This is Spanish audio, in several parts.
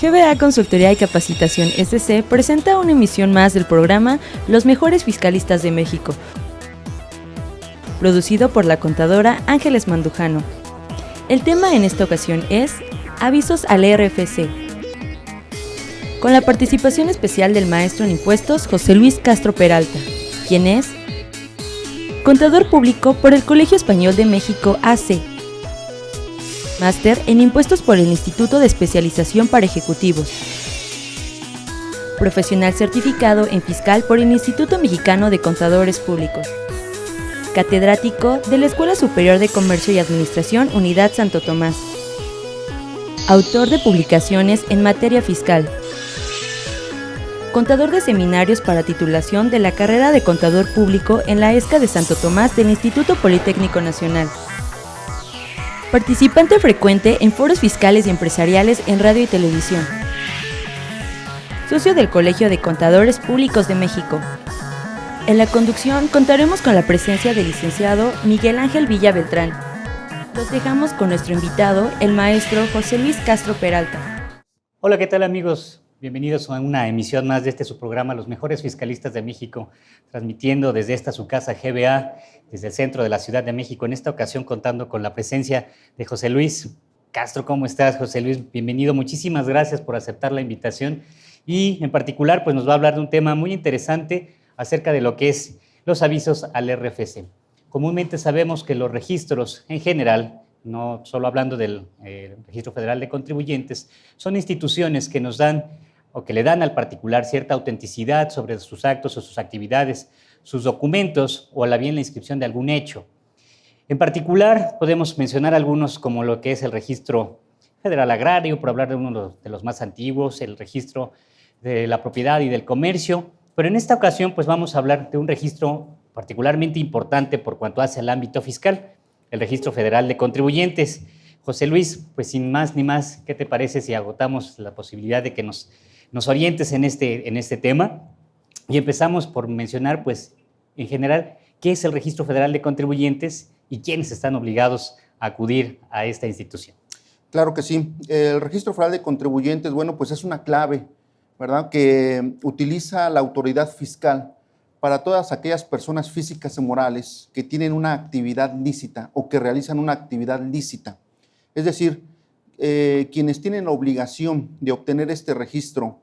GBA Consultoría y Capacitación SC presenta una emisión más del programa Los Mejores Fiscalistas de México, producido por la contadora Ángeles Mandujano. El tema en esta ocasión es Avisos al RFC, con la participación especial del maestro en impuestos José Luis Castro Peralta, quien es contador público por el Colegio Español de México AC, máster en impuestos por el Instituto de Especialización para Ejecutivos, profesional certificado en fiscal por el Instituto Mexicano de Contadores Públicos, catedrático de la Escuela Superior de Comercio y Administración Unidad Santo Tomás, autor de publicaciones en materia fiscal, contador de seminarios para titulación de la carrera de Contador Público en la ESCA de Santo Tomás del Instituto Politécnico Nacional, participante frecuente en foros fiscales y empresariales en radio y televisión, socio del Colegio de Contadores Públicos de México. En la conducción contaremos con la presencia del licenciado Miguel Ángel Villa Beltrán. Los dejamos con nuestro invitado, el maestro José Luis Castro Peralta. Hola, ¿qué tal amigos? Bienvenidos a una emisión más de su programa Los Mejores Fiscalistas de México, transmitiendo desde esta su casa GBA, desde el centro de la Ciudad de México, en esta ocasión contando con la presencia de José Luis Castro. ¿Cómo estás, José Luis? Bienvenido, muchísimas gracias por aceptar la invitación y en particular pues nos va a hablar de un tema muy interesante acerca de lo que es los avisos al RFC. Comúnmente sabemos que los registros en general, no solo hablando del Registro Federal de Contribuyentes, son instituciones que nos dan o que le dan al particular cierta autenticidad sobre sus actos o sus actividades, sus documentos o a la bien la inscripción de algún hecho. En particular, podemos mencionar algunos como lo que es el Registro Federal Agrario, por hablar de uno de los más antiguos, el Registro de la Propiedad y del Comercio, pero en esta ocasión pues vamos a hablar de un registro particularmente importante por cuanto hace al ámbito fiscal, el Registro Federal de Contribuyentes. José Luis, pues sin más ni más, ¿qué te parece si agotamos la posibilidad de que nos orientes en este tema? Y empezamos por mencionar, pues, en general, ¿qué es el Registro Federal de Contribuyentes y quiénes están obligados a acudir a esta institución? Claro que sí. El Registro Federal de Contribuyentes, bueno, pues es una clave, ¿verdad?, que utiliza la autoridad fiscal para todas aquellas personas físicas y morales que tienen una actividad lícita o que realizan una actividad lícita. Es decir, quienes tienen la obligación de obtener este Registro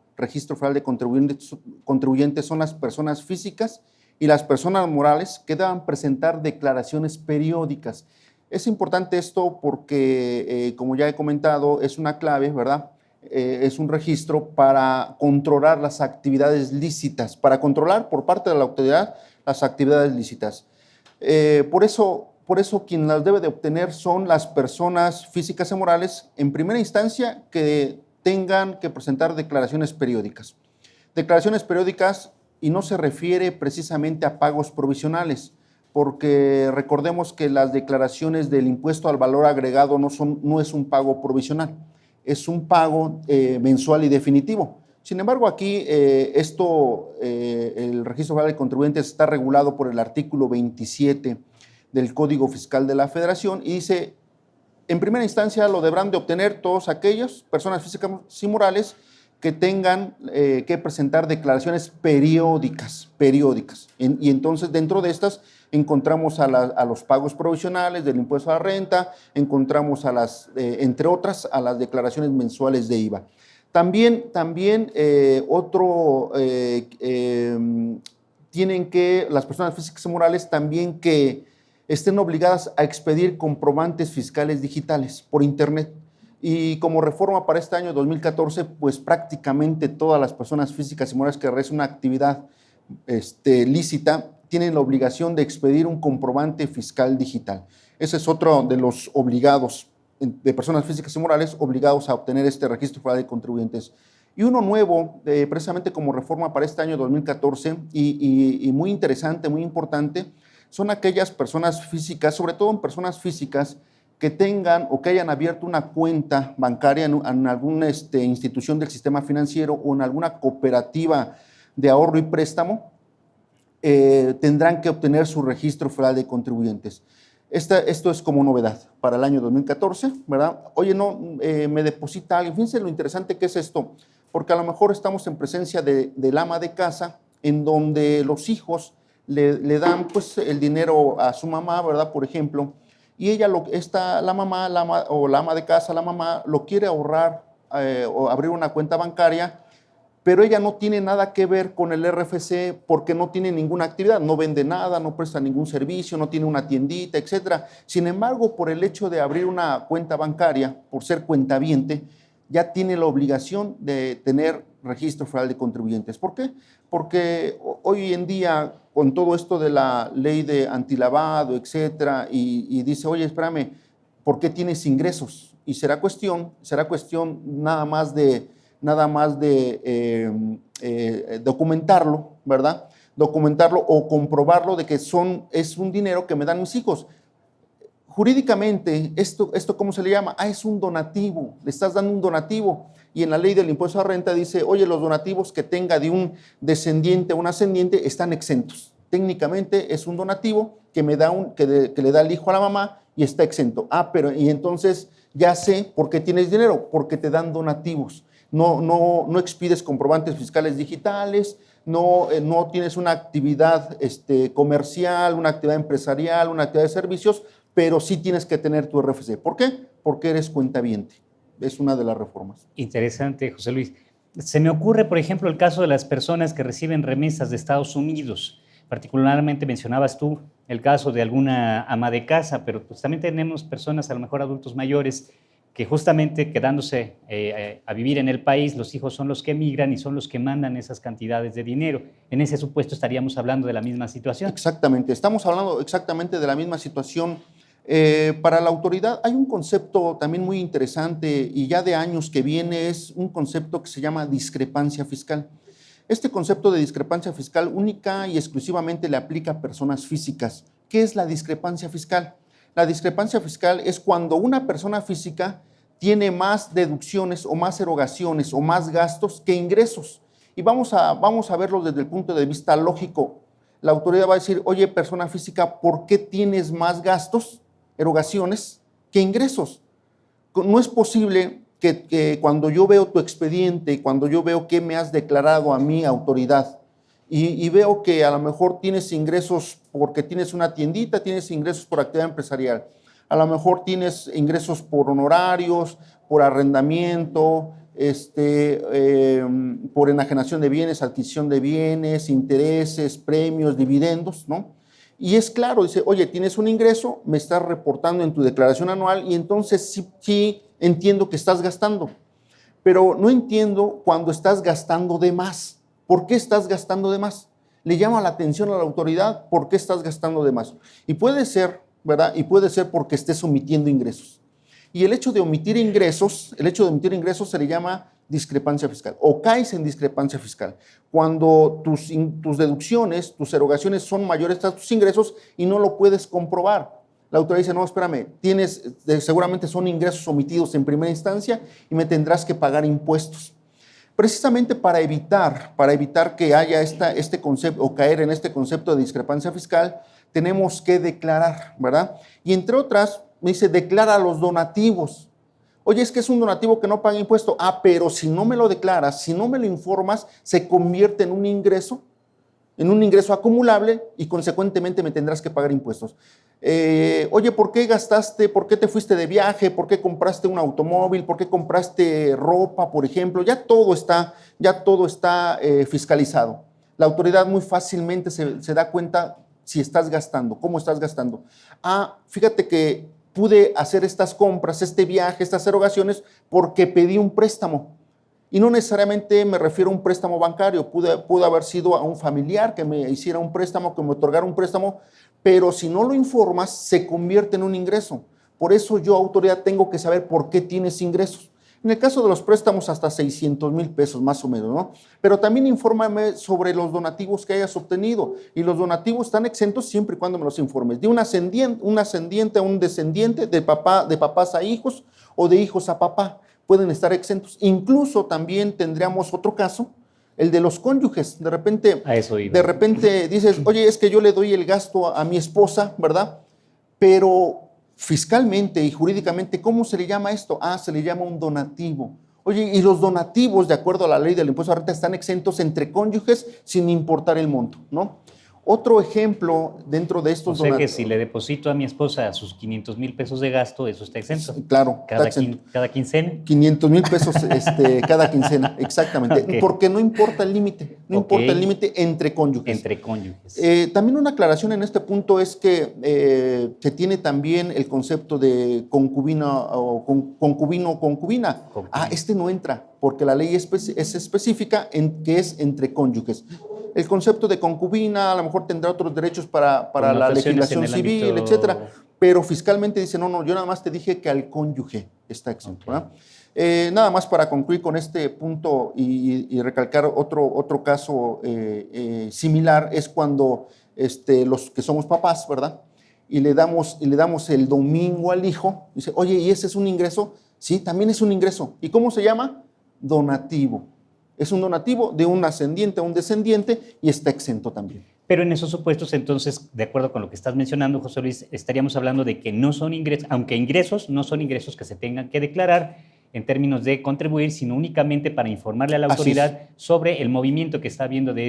Federal de Contribuyentes son las personas físicas y las personas morales que deban presentar declaraciones periódicas. Es importante esto porque, como ya he comentado, es una clave, ¿verdad? Es un registro para controlar las actividades lícitas, para controlar por parte de la autoridad las actividades lícitas. Por eso quien las debe de obtener son las personas físicas y morales, en primera instancia, que tengan que presentar declaraciones periódicas. Declaraciones periódicas, y no se refiere precisamente a pagos provisionales, porque recordemos que las declaraciones del impuesto al valor agregado no es un pago provisional, es un pago mensual y definitivo. Sin embargo, aquí el Registro Federal de Contribuyentes está regulado por el artículo 27 del Código Fiscal de la Federación y dice, en primera instancia lo deberán de obtener todas aquellas personas físicas y morales que tengan que presentar declaraciones periódicas. Y entonces dentro de estas encontramos a los pagos provisionales del impuesto a la renta, encontramos entre otras, a las declaraciones mensuales de IVA. También tienen que las personas físicas y morales también que estén obligadas a expedir comprobantes fiscales digitales por internet. Y como reforma para este año 2014, pues prácticamente todas las personas físicas y morales que realizan una actividad lícita tienen la obligación de expedir un comprobante fiscal digital. Ese es otro de los obligados, de personas físicas y morales obligados a obtener este Registro Federal de Contribuyentes. Y uno nuevo, precisamente como reforma para este año 2014, y muy interesante, muy importante, son aquellas personas físicas, sobre todo en personas físicas, que tengan o que hayan abierto una cuenta bancaria en alguna institución del sistema financiero o en alguna cooperativa de ahorro y préstamo, tendrán que obtener su Registro Federal de Contribuyentes. Esto es como novedad para el año 2014, ¿verdad? Oye, no, me deposita alguien. Fíjense lo interesante que es esto, porque a lo mejor estamos en presencia del ama de casa, en donde los hijos le dan pues el dinero a su mamá, ¿verdad? Por ejemplo, y ella, la mamá o la ama de casa, la mamá, lo quiere ahorrar o abrir una cuenta bancaria, pero ella no tiene nada que ver con el RFC porque no tiene ninguna actividad, no vende nada, no presta ningún servicio, no tiene una tiendita, etc. Sin embargo, por el hecho de abrir una cuenta bancaria, por ser cuentaviente, ya tiene la obligación de tener registro federal de contribuyentes. ¿Por qué? Porque hoy en día, con todo esto de la ley de antilavado, etc., y dice, oye, espérame, ¿por qué tienes ingresos? Y será cuestión nada más de documentarlo, ¿verdad? Documentarlo o comprobarlo de que es un dinero que me dan mis hijos. Jurídicamente, ¿esto cómo se le llama? Es un donativo, le estás dando un donativo. Y en la ley del impuesto a renta dice, oye, los donativos que tenga de un descendiente o un ascendiente están exentos. Técnicamente es un donativo que me da que le da el hijo a la mamá y está exento. Pero y entonces ya sé por qué tienes dinero, porque te dan donativos. No expides comprobantes fiscales digitales, no tienes una actividad comercial, una actividad empresarial, una actividad de servicios, pero sí tienes que tener tu RFC. ¿Por qué? Porque eres cuentaviente. Es una de las reformas. Interesante, José Luis. Se me ocurre, por ejemplo, el caso de las personas que reciben remesas de Estados Unidos. Particularmente mencionabas tú el caso de alguna ama de casa, pero pues también tenemos personas, a lo mejor adultos mayores, que justamente quedándose a vivir en el país, los hijos son los que emigran y son los que mandan esas cantidades de dinero. En ese supuesto estaríamos hablando de la misma situación. Exactamente, estamos hablando exactamente de la misma situación. Para la autoridad hay un concepto también muy interesante y ya de años que viene, es un concepto que se llama discrepancia fiscal. Este concepto de discrepancia fiscal única y exclusivamente le aplica a personas físicas. ¿Qué es la discrepancia fiscal? La discrepancia fiscal es cuando una persona física tiene más deducciones o más erogaciones o más gastos que ingresos. Y vamos a verlo desde el punto de vista lógico. La autoridad va a decir, oye, persona física, ¿por qué tienes más gastos, erogaciones, que ingresos? No es posible que cuando yo veo tu expediente, cuando yo veo qué me has declarado a mi autoridad, y veo que a lo mejor tienes ingresos porque tienes una tiendita, tienes ingresos por actividad empresarial, a lo mejor tienes ingresos por honorarios, por arrendamiento, por enajenación de bienes, adquisición de bienes, intereses, premios, dividendos, ¿no? Y es claro, dice, oye, tienes un ingreso, me estás reportando en tu declaración anual y entonces sí entiendo que estás gastando, pero no entiendo cuando estás gastando de más. ¿Por qué estás gastando de más? Le llama la atención a la autoridad, ¿por qué estás gastando de más? Y puede ser, ¿verdad? Y puede ser porque estés omitiendo ingresos. Y el hecho de omitir ingresos se le llama discrepancia fiscal o caes en discrepancia fiscal. Cuando tus deducciones, tus erogaciones son mayores a tus ingresos y no lo puedes comprobar. La autoridad dice, no, espérame, seguramente son ingresos omitidos en primera instancia y me tendrás que pagar impuestos. Precisamente para evitar que haya este concepto o caer en este concepto de discrepancia fiscal, tenemos que declarar, ¿verdad? Y entre otras, me dice, declara los donativos. Oye, es que es un donativo que no paga impuesto. Pero si no me lo declaras, si no me lo informas, se convierte en un ingreso acumulable y consecuentemente me tendrás que pagar impuestos. Oye, ¿por qué gastaste? ¿Por qué te fuiste de viaje? ¿Por qué compraste un automóvil? ¿Por qué compraste ropa, por ejemplo? Ya todo está fiscalizado. La autoridad muy fácilmente se da cuenta si estás gastando, cómo estás gastando. Fíjate que pude hacer estas compras, este viaje, estas erogaciones, porque pedí un préstamo. Y no necesariamente me refiero a un préstamo bancario, pudo haber sido a un familiar que me hiciera un préstamo, que me otorgara un préstamo, pero si no lo informas, se convierte en un ingreso. Por eso yo, autoridad, tengo que saber por qué tienes ingresos. En el caso de los préstamos, hasta 600,000 pesos, más o menos, ¿no? Pero también infórmame sobre los donativos que hayas obtenido. Y los donativos están exentos siempre y cuando me los informes. De un ascendiente a un descendiente, de papás a hijos o de hijos a papá. Pueden estar exentos. Incluso también tendríamos otro caso, el de los cónyuges. De repente dices, oye, es que yo le doy el gasto a mi esposa, ¿verdad? Pero fiscalmente y jurídicamente, ¿cómo se le llama esto? Se le llama un donativo. Oye, y los donativos, de acuerdo a la ley del impuesto a la renta, están exentos entre cónyuges sin importar el monto, ¿no? Otro ejemplo dentro de estos donativos. O sea que si le deposito a mi esposa sus 500,000 pesos de gasto, eso está exento. Claro. Cada quincena. 500,000 pesos cada quincena, exactamente. Okay. Porque no importa el límite, importa el límite entre cónyuges. Entre cónyuges. También una aclaración en este punto es que se tiene también el concepto de concubina o concubino o concubina. Este no entra, porque la ley es específica en que es entre cónyuges. El concepto de concubina a lo mejor tendrá otros derechos para la legislación civil, etcétera, pero fiscalmente dice, no, yo nada más te dije que al cónyuge está exento. Okay. Nada más para concluir con este punto y recalcar otro caso similar es cuando los que somos papás, ¿verdad? Y le damos el domingo al hijo, dice, oye, ¿y ese es un ingreso? Sí, también es un ingreso. ¿Y cómo se llama? Donativo. Es un donativo de un ascendiente a un descendiente y está exento también. Pero en esos supuestos, entonces, de acuerdo con lo que estás mencionando, José Luis, estaríamos hablando de que no son ingresos, aunque ingresos, no son ingresos que se tengan que declarar en términos de contribuir, sino únicamente para informarle a la autoridad sobre el movimiento que está habiendo de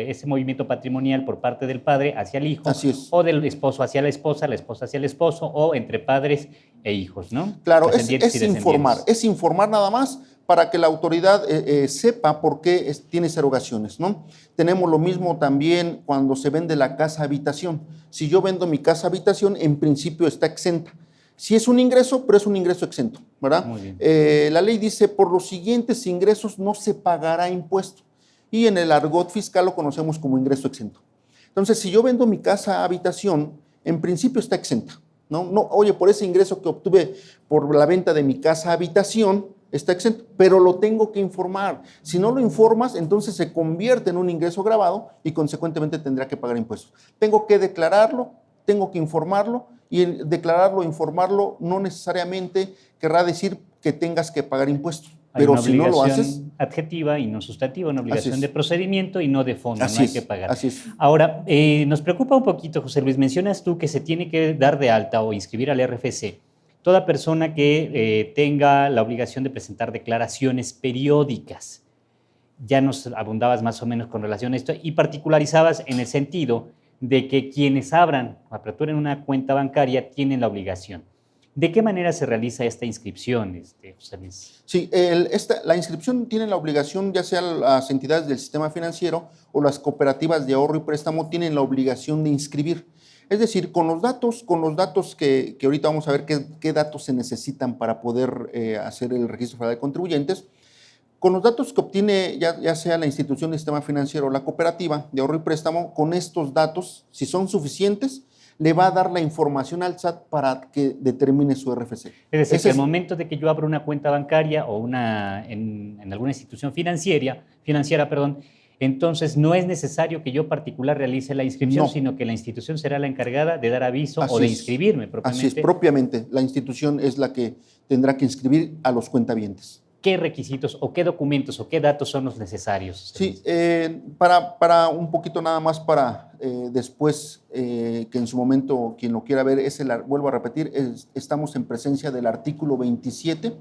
ese movimiento patrimonial por parte del padre hacia el hijo, o del esposo hacia la esposa hacia el esposo, o entre padres e hijos, ¿no? Claro, es informar nada más, para que la autoridad sepa por qué tienes erogaciones, ¿no? Tenemos lo mismo también cuando se vende la casa habitación. Si yo vendo mi casa habitación, en principio está exenta. Sí es un ingreso, pero es un ingreso exento, ¿verdad? Muy bien. La ley dice, por los siguientes ingresos no se pagará impuesto. Y en el argot fiscal lo conocemos como ingreso exento. Entonces, si yo vendo mi casa habitación, en principio está exenta, ¿no? Oye, por ese ingreso que obtuve por la venta de mi casa habitación, está exento, pero lo tengo que informar. Si no lo informas, entonces se convierte en un ingreso gravado y consecuentemente tendrá que pagar impuestos. Tengo que declararlo, tengo que informarlo, y el declararlo, informarlo, no necesariamente querrá decir que tengas que pagar impuestos. Pero si no lo haces, adjetiva y no sustantiva, una obligación de procedimiento y no de fondo, no hay que pagar. Así es. Ahora, nos preocupa un poquito, José Luis, mencionas tú que se tiene que dar de alta o inscribir al RFC toda persona que tenga la obligación de presentar declaraciones periódicas. Ya nos abundabas más o menos con relación a esto y particularizabas en el sentido de que quienes aperturen una cuenta bancaria tienen la obligación. ¿De qué manera se realiza esta inscripción, José Luis? Sí, la inscripción tiene la obligación, ya sea las entidades del sistema financiero o las cooperativas de ahorro y préstamo tienen la obligación de inscribir. Es decir, con los datos que ahorita vamos a ver qué datos se necesitan para poder hacer el registro federal de contribuyentes, con los datos que obtiene ya sea la institución de sistema financiero o la cooperativa de ahorro y préstamo, con estos datos, si son suficientes, le va a dar la información al SAT para que determine su RFC. Es decir, que al momento de que yo abro una cuenta bancaria o en alguna institución financiera, entonces no es necesario que yo particular realice la inscripción, sino que la institución será la encargada de dar aviso o de inscribirme propiamente. Así es, propiamente. La institución es la que tendrá que inscribir a los cuentavientes. ¿Qué requisitos o qué documentos o qué datos son los necesarios? Sí, para un poquito nada más para después, que en su momento quien lo quiera ver, vuelvo a repetir, estamos en presencia del artículo 27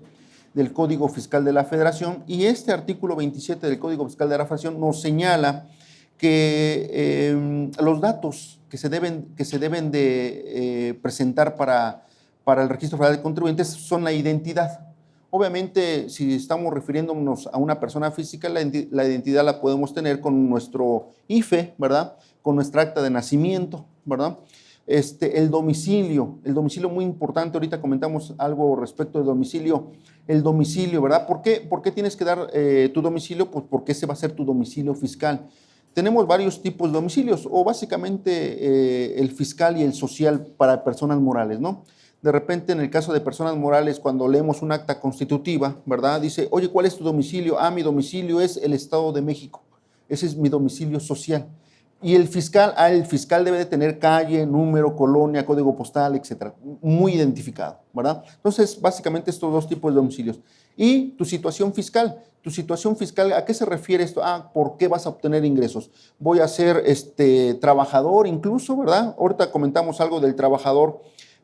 del Código Fiscal de la Federación, y este artículo 27 del Código Fiscal de la Federación nos señala que los datos que se deben de presentar para el Registro Federal de Contribuyentes son la identidad. Obviamente, si estamos refiriéndonos a una persona física, la identidad la podemos tener con nuestro IFE, ¿verdad? Con nuestra acta de nacimiento, ¿verdad? El domicilio muy importante, ahorita comentamos algo respecto del domicilio. El domicilio, ¿verdad? ¿Por qué tienes que dar tu domicilio? Pues porque ese va a ser tu domicilio fiscal. Tenemos varios tipos de domicilios, o básicamente el fiscal y el social para personas morales, ¿no? De repente, en el caso de personas morales, cuando leemos un acta constitutiva, ¿verdad? Dice, oye, ¿cuál es tu domicilio? Mi domicilio es el Estado de México. Ese es mi domicilio social. Y el fiscal debe de tener calle, número, colonia, código postal, etcétera, muy identificado, ¿verdad? Entonces, básicamente estos dos tipos de domicilios. Y tu situación fiscal, ¿a qué se refiere esto? ¿Por qué vas a obtener ingresos? Voy a ser trabajador incluso, ¿verdad? Ahorita comentamos algo del trabajador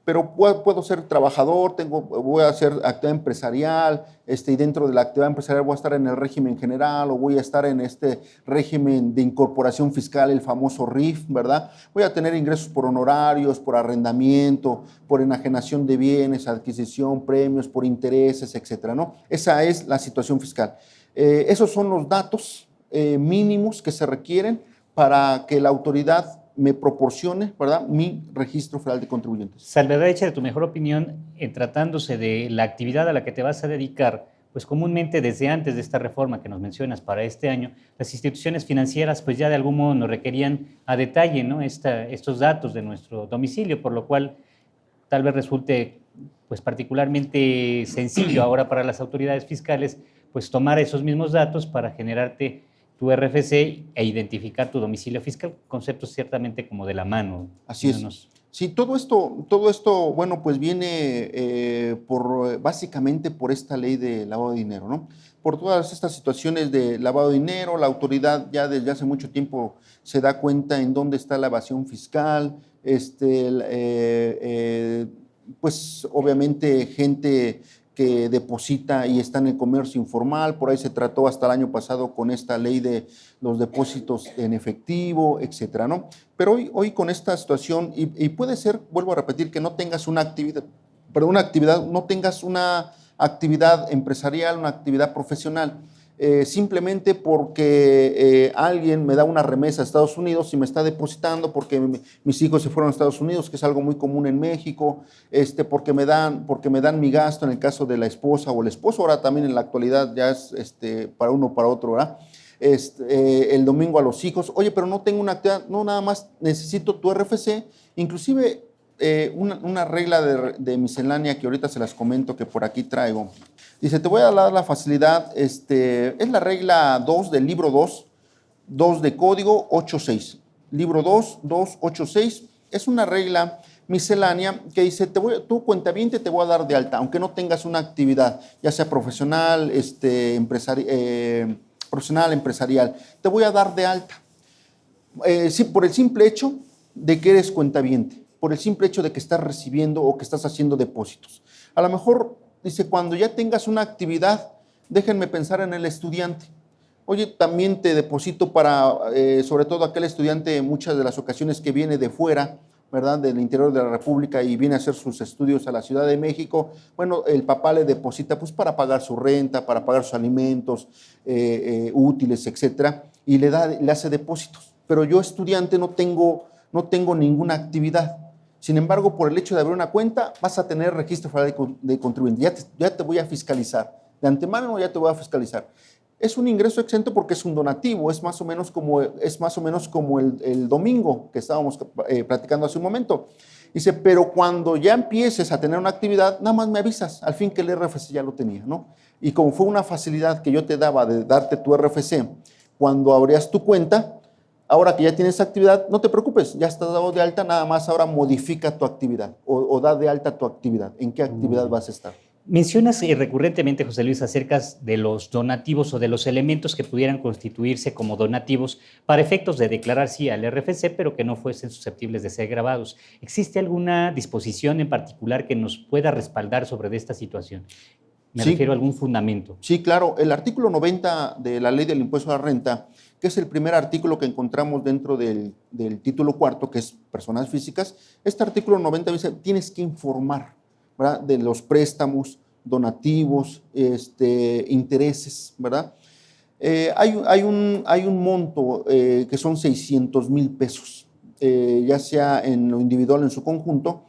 pero puedo ser trabajador, voy a hacer actividad empresarial, y dentro de la actividad empresarial voy a estar en el régimen general o voy a estar en este régimen de incorporación fiscal, el famoso RIF, ¿verdad? Voy a tener ingresos por honorarios, por arrendamiento, por enajenación de bienes, adquisición, premios, por intereses, etcétera, ¿no? Esa es la situación fiscal. Esos son los datos mínimos que se requieren para que la autoridad me proporcione, ¿verdad?, mi registro federal de contribuyentes. Salvador, de tu mejor opinión, en tratándose de la actividad a la que te vas a dedicar, pues comúnmente desde antes de esta reforma que nos mencionas para este año, las instituciones financieras pues ya de algún modo nos requerían a detalle, ¿no?, estos datos de nuestro domicilio, por lo cual tal vez resulte pues particularmente sencillo ahora para las autoridades fiscales pues tomar esos mismos datos para generarte tu RFC e identificar tu domicilio fiscal, conceptos ciertamente como de la mano. Así es. Sí, todo esto, bueno, pues viene básicamente por esta ley de lavado de dinero, ¿no? Por todas estas situaciones de lavado de dinero, la autoridad ya desde hace mucho tiempo se da cuenta en dónde está la evasión fiscal, pues obviamente gente que deposita y está en el comercio informal, por ahí se trató hasta el año pasado con esta ley de los depósitos en efectivo, etcétera, ¿no? Pero hoy con esta situación, y puede ser, vuelvo a repetir, que no tengas una actividad, no tengas una actividad empresarial, una actividad profesional, simplemente porque alguien me da una remesa a Estados Unidos y me está depositando porque mis hijos se fueron a Estados Unidos, que es algo muy común en México, porque me dan mi gasto en el caso de la esposa o el esposo, ahora también en la actualidad ya es para uno o para otro, ¿verdad? El domingo a los hijos, oye, pero no tengo una actividad, no, nada más necesito tu RFC, inclusive una regla de miscelánea que ahorita se las comento que por aquí traigo. Dice, te voy a dar la facilidad, es la regla 2 del libro 2 de código 86. Libro 286, es una regla miscelánea que dice, tu cuentaviente te voy a dar de alta, aunque no tengas una actividad, ya sea profesional, profesional, empresarial, te voy a dar de alta. Sí, por el simple hecho de que eres cuentaviente, por el simple hecho de que estás recibiendo o que estás haciendo depósitos. A lo mejor, dice, cuando ya tengas una actividad, déjenme pensar en el estudiante. Oye, también te deposito para, sobre todo aquel estudiante, muchas de las ocasiones que viene de fuera, ¿verdad?, del interior de la República y viene a hacer sus estudios a la Ciudad de México. Bueno, el papá le deposita pues para pagar su renta, para pagar sus alimentos útiles, etcétera, y le hace depósitos. Pero yo, estudiante, no tengo ninguna actividad. Sin embargo, por el hecho de abrir una cuenta, vas a tener registro federal de contribuyente. Ya te voy a fiscalizar. De antemano ya te voy a fiscalizar. Es un ingreso exento porque es un donativo, es más o menos como el domingo que estábamos platicando hace un momento. Dice, pero cuando ya empieces a tener una actividad, nada más me avisas, al fin que el RFC ya lo tenía, ¿no? Y como fue una facilidad que yo te daba de darte tu RFC cuando abrías tu cuenta, ahora que ya tienes actividad, no te preocupes, ya estás dado de alta, nada más ahora modifica tu actividad o da de alta tu actividad. ¿En qué actividad vas a estar? Mencionas recurrentemente, José Luis, acerca de los donativos o de los elementos que pudieran constituirse como donativos para efectos de declarar sí al RFC, pero que no fuesen susceptibles de ser grabados. ¿Existe alguna disposición en particular que nos pueda respaldar sobre esta situación? Me refiero a algún fundamento. Sí, claro. El artículo 90 de la Ley del Impuesto a la Renta, que es el primer artículo que encontramos dentro del título cuarto, que es personas físicas, este artículo 90 dice, tienes que informar, ¿verdad?, de los préstamos, donativos, intereses, ¿verdad? Hay un monto que son 600,000 pesos, ya sea en lo individual o en su conjunto,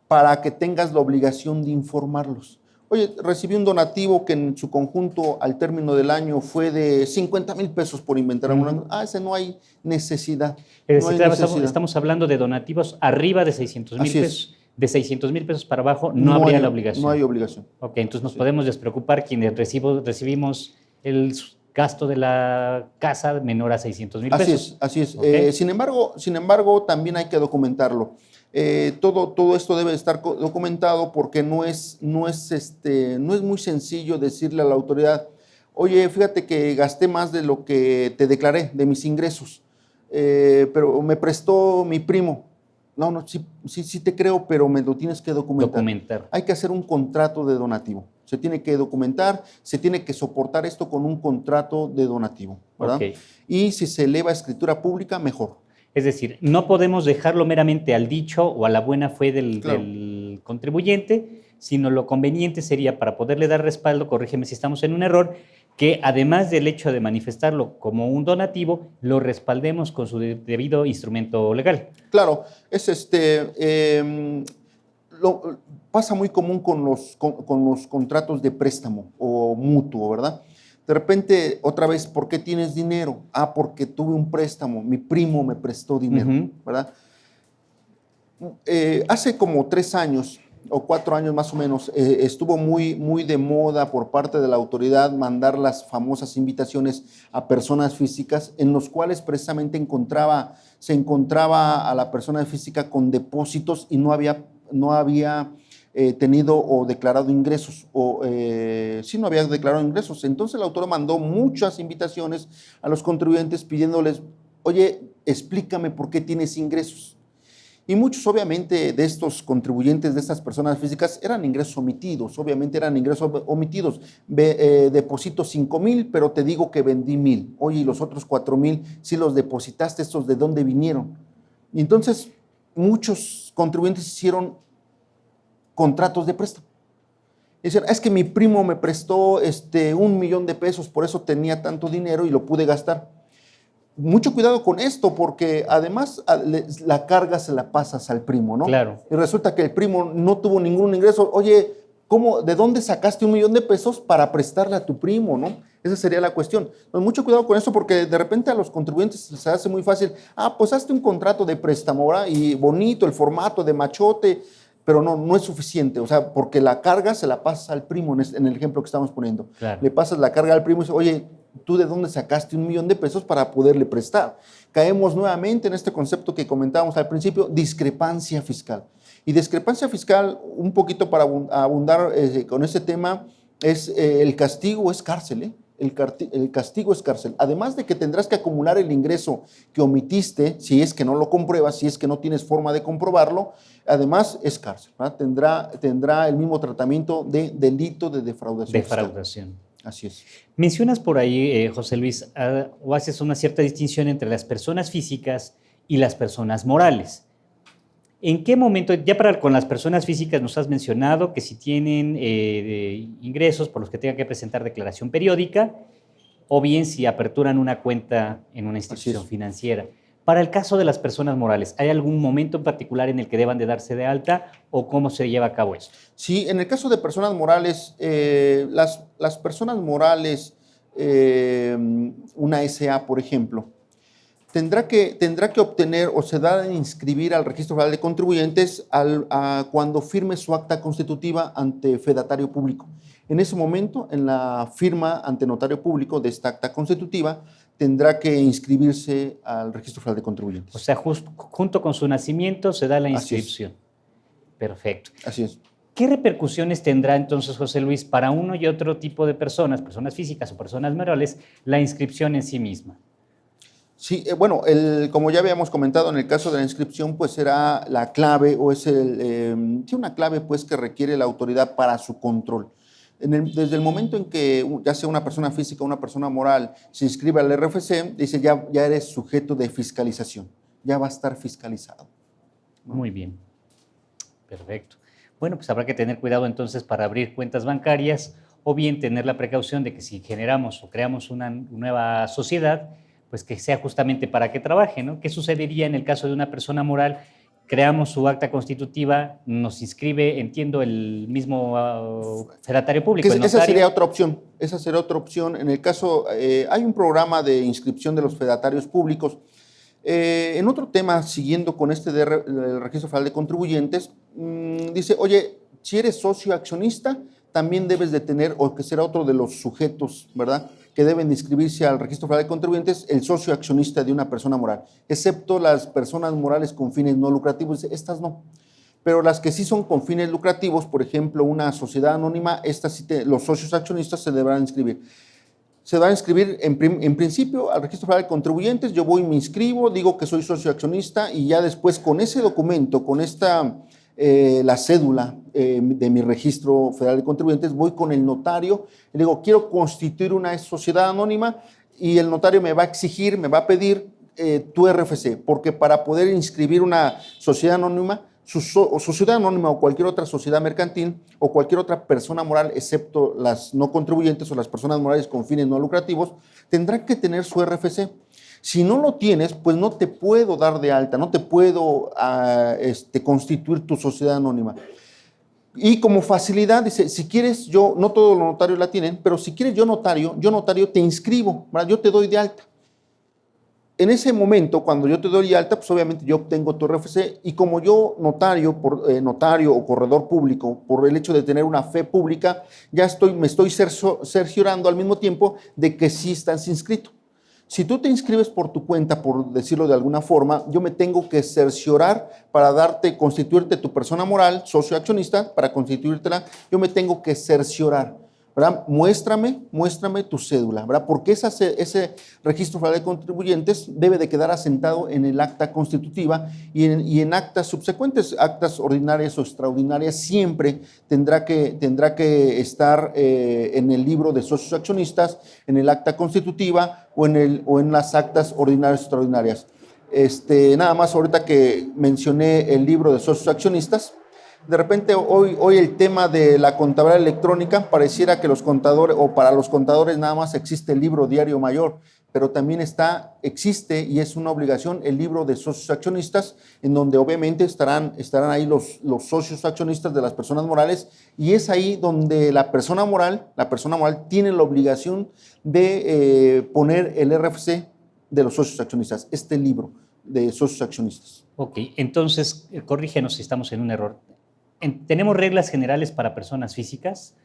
para que tengas la obligación de informarlos. Oye, recibí un donativo que en su conjunto al término del año fue de 50,000 pesos por inventar alguna. Ese no hay necesidad. Estamos hablando de donativos arriba de 600,000 pesos. De 600,000 pesos para abajo no habría la obligación. No hay obligación. Ok, entonces nos podemos despreocupar quienes recibimos el gasto de la casa menor a 600,000 pesos. Así es. Okay. Sin embargo, también hay que documentarlo. Todo esto debe estar documentado porque no es muy sencillo decirle a la autoridad, oye, fíjate que gasté más de lo que te declaré, de mis ingresos, pero me prestó mi primo. No, sí te creo, pero me lo tienes que documentar. Hay que hacer un contrato de donativo. Se tiene que documentar, se tiene que soportar esto con un contrato de donativo, ¿verdad? Okay. Y si se eleva a escritura pública, mejor. Es decir, no podemos dejarlo meramente al dicho o a la buena fe del contribuyente, sino lo conveniente sería, para poderle dar respaldo, corrígeme si estamos en un error, que además del hecho de manifestarlo como un donativo, lo respaldemos con su debido instrumento legal. Claro, es pasa muy común con los contratos de préstamo o mutuo, ¿verdad? De repente, otra vez, ¿por qué tienes dinero? Ah, porque tuve un préstamo, mi primo me prestó dinero, ¿verdad? Hace como 3 años o 4 años más o menos, estuvo muy de moda por parte de la autoridad mandar las famosas invitaciones a personas físicas en los cuales precisamente se encontraba a la persona física con depósitos y no había tenido o declarado ingresos, sí no había declarado ingresos. Entonces el autor mandó muchas invitaciones a los contribuyentes pidiéndoles, oye, explícame por qué tienes ingresos. Y muchos, obviamente, de estos contribuyentes, de estas personas físicas, eran ingresos omitidos, Deposito 5,000, pero te digo que vendí 1,000. Oye, y los otros 4,000, si los depositaste, ¿estos de dónde vinieron? Y entonces, muchos contribuyentes hicieron contratos de préstamo. Dicen, es que mi primo me prestó 1,000,000 de pesos, por eso tenía tanto dinero y lo pude gastar. Mucho cuidado con esto, porque además la carga se la pasas al primo, ¿no? Claro. Y resulta que el primo no tuvo ningún ingreso. Oye, ¿de dónde sacaste 1,000,000 de pesos para prestarle a tu primo, no? Esa sería la cuestión. Entonces, mucho cuidado con eso, porque de repente a los contribuyentes se hace muy fácil. Pues hazte un contrato de préstamo, ¿verdad? Y bonito, el formato de machote, pero no es suficiente, o sea, porque la carga se la pasas al primo en el ejemplo que estamos poniendo. Claro. Le pasas la carga al primo y dices, oye, ¿tú de dónde sacaste 1,000,000 de pesos para poderle prestar? Caemos nuevamente en este concepto que comentábamos al principio, discrepancia fiscal. Y discrepancia fiscal, un poquito para abundar con este tema, es el castigo es cárcel, ¿eh? El castigo es cárcel. Además de que tendrás que acumular el ingreso que omitiste, si es que no lo compruebas, si es que no tienes forma de comprobarlo, además es cárcel, ¿verdad? Tendrá el mismo tratamiento de delito de defraudación. Defraudación. Así es. Mencionas por ahí, José Luis, o haces una cierta distinción entre las personas físicas y las personas morales. ¿En qué momento, con las personas físicas nos has mencionado que si tienen ingresos por los que tengan que presentar declaración periódica, o bien si aperturan una cuenta en una institución financiera? Para el caso de las personas morales, ¿hay algún momento en particular en el que deban de darse de alta o cómo se lleva a cabo esto? Sí, en el caso de personas morales, las personas morales, una SA, por ejemplo, tendrá que obtener o se da a inscribir al Registro Federal de Contribuyentes cuando firme su acta constitutiva ante fedatario público. En ese momento, en la firma ante notario público de esta acta constitutiva, tendrá que inscribirse al Registro Federal de Contribuyentes. O sea, junto con su nacimiento se da la inscripción. Perfecto. Así es. ¿Qué repercusiones tendrá entonces, José Luis, para uno y otro tipo de personas físicas o personas morales, la inscripción en sí misma? Sí, bueno, como ya habíamos comentado, en el caso de la inscripción, pues será la clave o es una clave pues que requiere la autoridad para su control. Desde el momento en que ya sea una persona física o una persona moral se inscribe al RFC, dice ya eres sujeto de fiscalización, ya va a estar fiscalizado, ¿no? Muy bien, perfecto. Bueno, pues habrá que tener cuidado entonces para abrir cuentas bancarias o bien tener la precaución de que si generamos o creamos una nueva sociedad, pues que sea justamente para que trabaje, ¿no? ¿Qué sucedería en el caso de una persona moral? Creamos su acta constitutiva, nos inscribe, entiendo, el mismo fedatario público. Esa sería otra opción. En el caso, hay un programa de inscripción de los fedatarios públicos. En otro tema, siguiendo con del Registro Federal de Contribuyentes, dice, oye, si eres socio accionista, también debes de tener, o que será otro de los sujetos, ¿verdad?, que deben de inscribirse al Registro Federal de Contribuyentes, el socio accionista de una persona moral, excepto las personas morales con fines no lucrativos, estas no. Pero las que sí son con fines lucrativos, por ejemplo, una sociedad anónima, estas sí los socios accionistas se deberán inscribir. se va a inscribir en principio al Registro Federal de Contribuyentes, yo voy y me inscribo, digo que soy socio accionista y ya después con ese documento, con la cédula de mi Registro Federal de Contribuyentes, voy con el notario y le digo, quiero constituir una sociedad anónima y el notario me va a exigir, me va a pedir tu RFC, porque para poder inscribir una sociedad anónima, su sociedad anónima o cualquier otra sociedad mercantil o cualquier otra persona moral, excepto las no contribuyentes o las personas morales con fines no lucrativos, tendrán que tener su RFC. Si no lo tienes, pues no te puedo dar de alta, no te puedo constituir tu sociedad anónima. Y como facilidad, dice, si quieres, no todos los notarios la tienen, pero si quieres yo notario te inscribo, ¿verdad? Yo te doy de alta. En ese momento, cuando yo te doy de alta, pues obviamente yo obtengo tu RFC y como yo notario o corredor público, por el hecho de tener una fe pública, me estoy cerciorando al mismo tiempo de que sí estás inscrito. Si tú te inscribes por tu cuenta, por decirlo de alguna forma, yo me tengo que cerciorar para constituirte tu persona moral, socio accionista, para constituírtela, yo me tengo que cerciorar, ¿verdad? Muéstrame tu cédula, ¿verdad? Porque ese Registro Federal de Contribuyentes debe de quedar asentado en el acta constitutiva y en actas subsecuentes, actas ordinarias o extraordinarias, siempre tendrá que estar en el libro de socios accionistas, en el acta constitutiva o en las actas ordinarias o extraordinarias. Nada más ahorita que mencioné el libro de socios accionistas, de repente hoy el tema de la contabilidad electrónica pareciera que los contadores o para los contadores nada más existe el libro diario mayor, pero también existe y es una obligación el libro de socios accionistas, en donde obviamente estarán ahí los socios accionistas de las personas morales y es ahí donde la persona moral tiene la obligación de poner el RFC de los socios accionistas, este libro de socios accionistas. Ok, entonces corrígenos si estamos en un error. Tenemos reglas generales para personas físicas,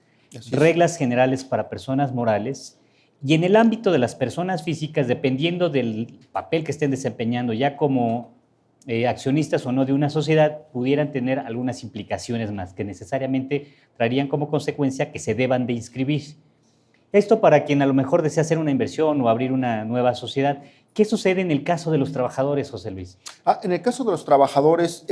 reglas generales para personas morales, y en el ámbito de las personas físicas, dependiendo del papel que estén desempeñando ya como accionistas o no de una sociedad, pudieran tener algunas implicaciones más que necesariamente traerían como consecuencia que se deban de inscribir. Esto para quien a lo mejor desea hacer una inversión o abrir una nueva sociedad. ¿Qué sucede en el caso de los trabajadores, José Luis? En el caso de los trabajadores,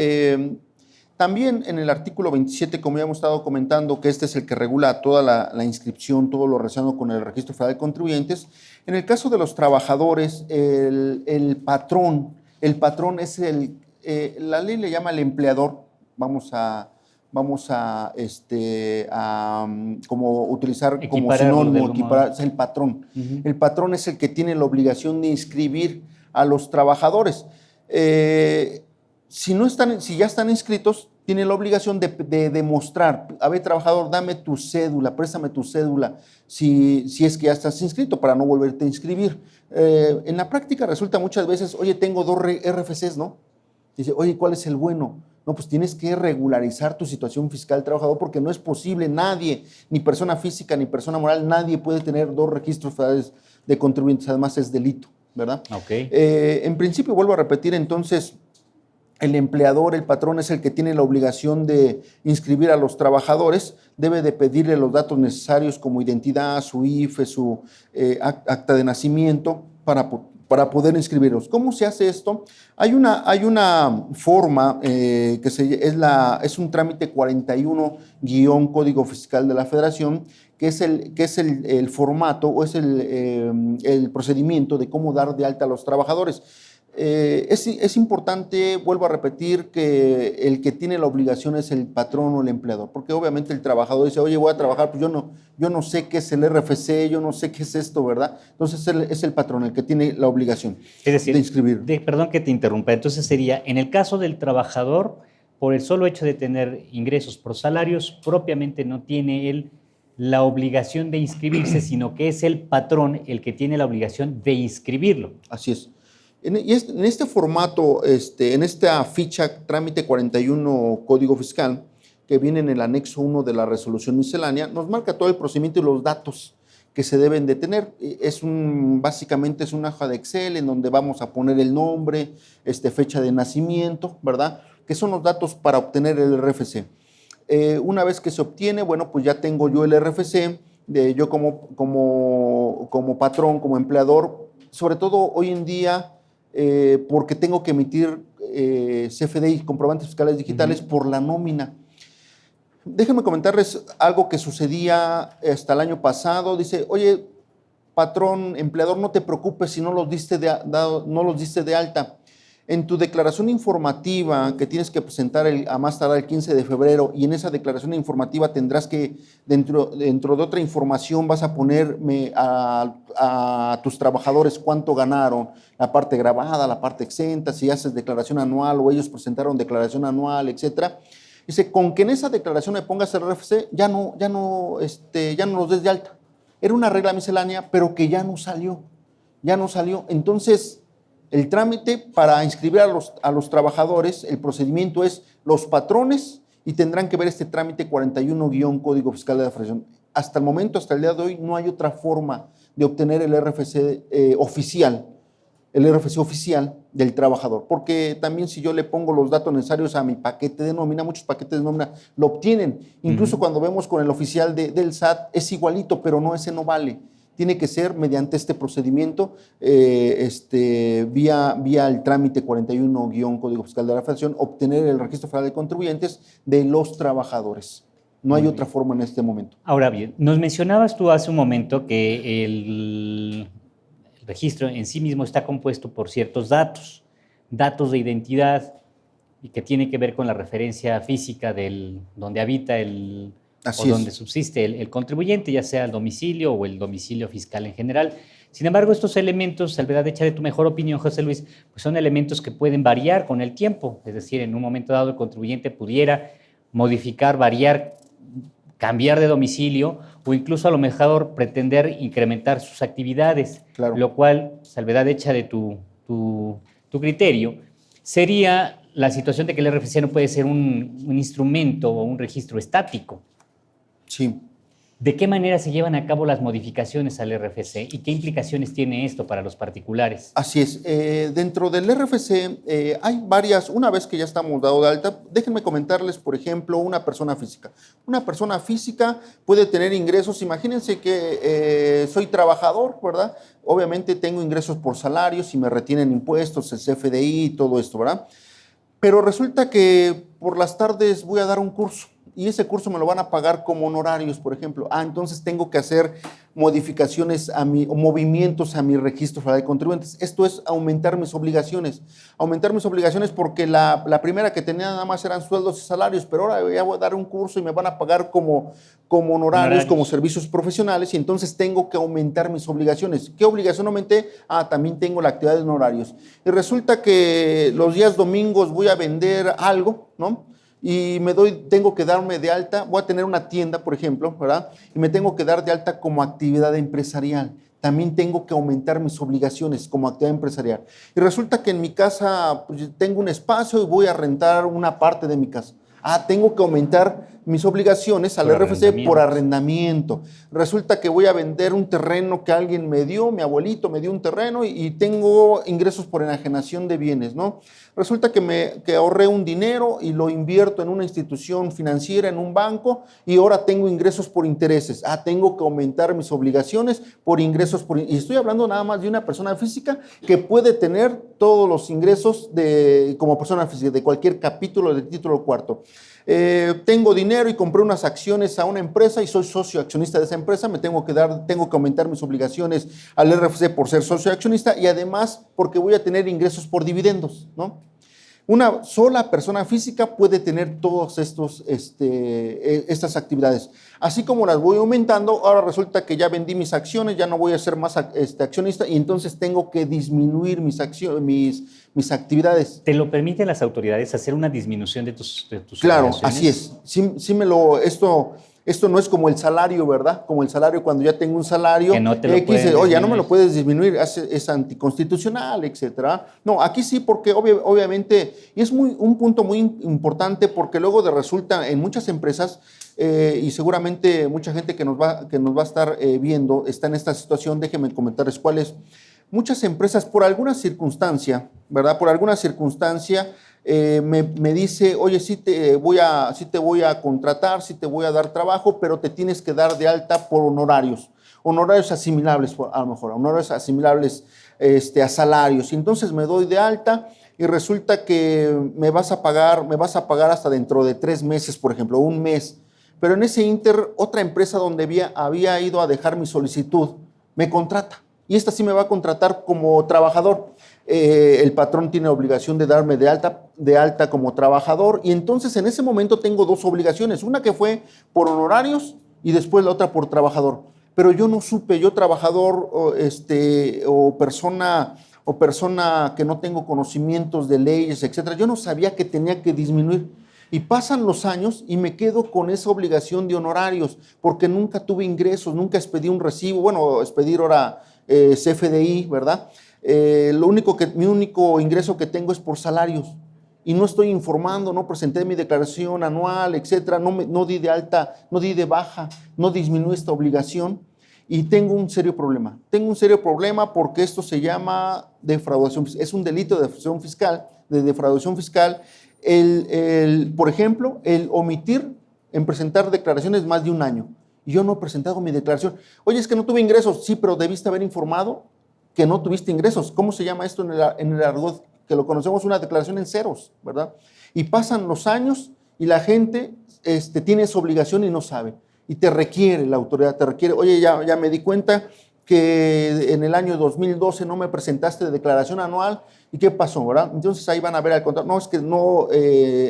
también en el artículo 27, como ya hemos estado comentando, que este es el que regula toda la inscripción, todo lo relacionado con el Registro Federal de Contribuyentes. En el caso de los trabajadores, el patrón es la ley le llama el empleador, vamos a como utilizar como sinónimo, es el patrón. Uh-huh. El patrón es el que tiene la obligación de inscribir a los trabajadores. Si ya están inscritos, tienen la obligación de demostrar, a ver, trabajador, dame tu cédula, préstame tu cédula, si es que ya estás inscrito, para no volverte a inscribir. En la práctica resulta muchas veces, oye, tengo 2 RFCs, ¿no? Dice, oye, ¿cuál es el bueno? No, pues tienes que regularizar tu situación fiscal, trabajador, porque no es posible, nadie, ni persona física, ni persona moral, nadie puede tener 2 registros federales de contribuyentes, además es delito, ¿verdad? Okay. En principio, vuelvo a repetir, entonces, el empleador, el patrón, es el que tiene la obligación de inscribir a los trabajadores, debe de pedirle los datos necesarios como identidad, su IFE, su acta de nacimiento, para poder inscribirlos. ¿Cómo se hace esto? Hay una forma que es un trámite 41- Código Fiscal de la Federación, que es el formato o es el procedimiento de cómo dar de alta a los trabajadores. Es importante, vuelvo a repetir, que el que tiene la obligación es el patrón o el empleador, porque obviamente el trabajador dice, oye, voy a trabajar, pues yo no sé qué es el RFC, yo no sé qué es esto, ¿verdad? Entonces es el patrón el que tiene la obligación de inscribir. Perdón que te interrumpa, entonces sería, en el caso del trabajador, por el solo hecho de tener ingresos por salarios, propiamente no tiene él la obligación de inscribirse, sino que es el patrón el que tiene la obligación de inscribirlo. Así es. En este formato, en esta ficha trámite 41 Código Fiscal, que viene en el anexo 1 de la resolución miscelánea, nos marca todo el procedimiento y los datos que se deben de tener. Básicamente es una hoja de Excel en donde vamos a poner el nombre, fecha de nacimiento, ¿verdad? Que son los datos para obtener el RFC. Una vez que se obtiene, bueno, pues ya tengo yo el RFC, yo como patrón, como empleador, sobre todo hoy en día, porque tengo que emitir CFDI, comprobantes fiscales digitales, por la nómina. Déjenme comentarles algo que sucedía hasta el año pasado. Dice, oye, patrón, empleador, no te preocupes si no los diste de alta. En tu declaración informativa que tienes que presentar a más tardar el 15 de febrero, y en esa declaración informativa tendrás que, dentro de otra información, vas a ponerme a tus trabajadores cuánto ganaron, la parte grabada, la parte exenta, si haces declaración anual o ellos presentaron declaración anual, etcétera. Dice, con que en esa declaración me pongas el RFC, ya no los des de alta. Era una regla miscelánea, pero que ya no salió. Entonces, el trámite para inscribir a los trabajadores, el procedimiento es los patrones y tendrán que ver este trámite 41- Código Fiscal de la Federación. Hasta el momento, hasta el día de hoy, no hay otra forma de obtener el RFC oficial del trabajador, porque también si yo le pongo los datos necesarios a mi paquete de nómina, muchos paquetes de nómina lo obtienen. Incluso cuando vemos con el oficial del SAT, es igualito, pero ese no vale. Tiene que ser mediante este procedimiento, vía el trámite 41- Código Fiscal de la Federación, obtener el registro federal de contribuyentes de los trabajadores. No hay otra forma en este momento. Ahora bien, nos mencionabas tú hace un momento que el registro en sí mismo está compuesto por ciertos datos de identidad, y que tiene que ver con la referencia física donde habita donde subsiste el contribuyente, ya sea el domicilio o el domicilio fiscal en general. Sin embargo, estos elementos, salvedad hecha de tu mejor opinión, José Luis, pues son elementos que pueden variar con el tiempo. Es decir, en un momento dado el contribuyente pudiera modificar, variar, cambiar de domicilio, o incluso a lo mejor pretender incrementar sus actividades, claro. Lo cual, salvedad hecha de tu criterio, sería la situación de que el RFC no puede ser un instrumento o un registro estático. Sí. ¿De qué manera se llevan a cabo las modificaciones al RFC y qué implicaciones tiene esto para los particulares? Así es. Dentro del RFC hay varias, una vez que ya estamos dado de alta, déjenme comentarles, por ejemplo, una persona física. Una persona física puede tener ingresos, imagínense que soy trabajador, ¿verdad? Obviamente tengo ingresos por salarios y me retienen impuestos, el CFDI y todo esto, ¿verdad? Pero resulta que por las tardes voy a dar un curso. Y ese curso me lo van a pagar como honorarios, por ejemplo. Entonces tengo que hacer modificaciones o movimientos a mi registro federal de contribuyentes. Esto es aumentar mis obligaciones. Aumentar mis obligaciones porque la primera que tenía nada más eran sueldos y salarios, pero ahora ya voy a dar un curso y me van a pagar como honorarios, como servicios profesionales, y entonces tengo que aumentar mis obligaciones. ¿Qué obligación aumenté? También tengo la actividad de honorarios. Y resulta que los días domingos voy a vender algo, ¿no? Y tengo que darme de alta, voy a tener una tienda, por ejemplo, ¿verdad? Y me tengo que dar de alta como actividad empresarial. También tengo que aumentar mis obligaciones como actividad empresarial. Y resulta que en mi casa pues, tengo un espacio y voy a rentar una parte de mi casa. Tengo que aumentar mis obligaciones al RFC por arrendamiento. Resulta que voy a vender un terreno que alguien me dio, mi abuelito me dio un terreno y tengo ingresos por enajenación de bienes, ¿no? Resulta que ahorré un dinero y lo invierto en una institución financiera, en un banco, y ahora tengo ingresos por intereses. Tengo que aumentar mis obligaciones por ingresos y estoy hablando nada más de una persona física que puede tener todos los ingresos como persona física de cualquier capítulo del título cuarto. Tengo dinero y compré unas acciones a una empresa y soy socio accionista de esa empresa, tengo que aumentar mis obligaciones al RFC por ser socio accionista y además porque voy a tener ingresos por dividendos, ¿no? Una sola persona física puede tener todas estas actividades. Así como las voy aumentando, ahora resulta que ya vendí mis acciones, ya no voy a ser más accionista y entonces tengo que disminuir mis actividades. ¿Te lo permiten las autoridades hacer una disminución de tus Claro, obligaciones? así es. Esto no es como el salario, ¿verdad? Como el salario cuando ya tengo un salario. Que no te lo pueden disminuir. Ya no me lo puedes disminuir, es anticonstitucional, etcétera. No, aquí sí, porque obviamente, y es un punto muy importante porque luego resulta en muchas empresas, y seguramente mucha gente que nos va a estar viendo está en esta situación, déjenme comentarles cuál es. muchas empresas, por alguna circunstancia, ¿verdad? Por alguna circunstancia, me dice, oye, sí te voy a contratar, sí te voy a dar trabajo, pero te tienes que dar de alta por honorarios asimilables, a lo mejor, honorarios asimilables a salarios. Y entonces me doy de alta y resulta que me vas a pagar hasta dentro de 3 meses, por ejemplo, un mes. Pero en ese inter, otra empresa donde había ido a dejar mi solicitud, me contrata. Y esta sí me va a contratar como trabajador. El patrón tiene obligación de darme de alta como trabajador. Y entonces en ese momento tengo 2 obligaciones. Una que fue por honorarios y después la otra por trabajador. Pero yo no supe, yo trabajador o persona que no tengo conocimientos de leyes, etcétera, yo no sabía que tenía que disminuir. Y pasan los años y me quedo con esa obligación de honorarios, porque nunca tuve ingresos, nunca expedí un recibo, bueno, expedir ahora CFDI, ¿verdad? Mi único ingreso que tengo es por salarios. Y no estoy informando, no presenté mi declaración anual, etcétera, no di de alta, no di de baja, no disminuí esta obligación y tengo un serio problema. Tengo un serio problema porque esto se llama defraudación, es un delito de defraudación fiscal. Por ejemplo, el omitir en presentar declaraciones más de un año. Y yo no he presentado mi declaración. Oye, es que no tuve ingresos. Sí, pero debiste haber informado que no tuviste ingresos. ¿Cómo se llama esto en el argot? Que lo conocemos una declaración en ceros, ¿verdad? Y pasan los años y la gente tiene esa obligación y no sabe. Y la autoridad te requiere, oye, ya me di cuenta que en el año 2012 no me presentaste de declaración anual. ¿Y qué pasó, verdad? Entonces ahí van a ver al contrario. No, es que no,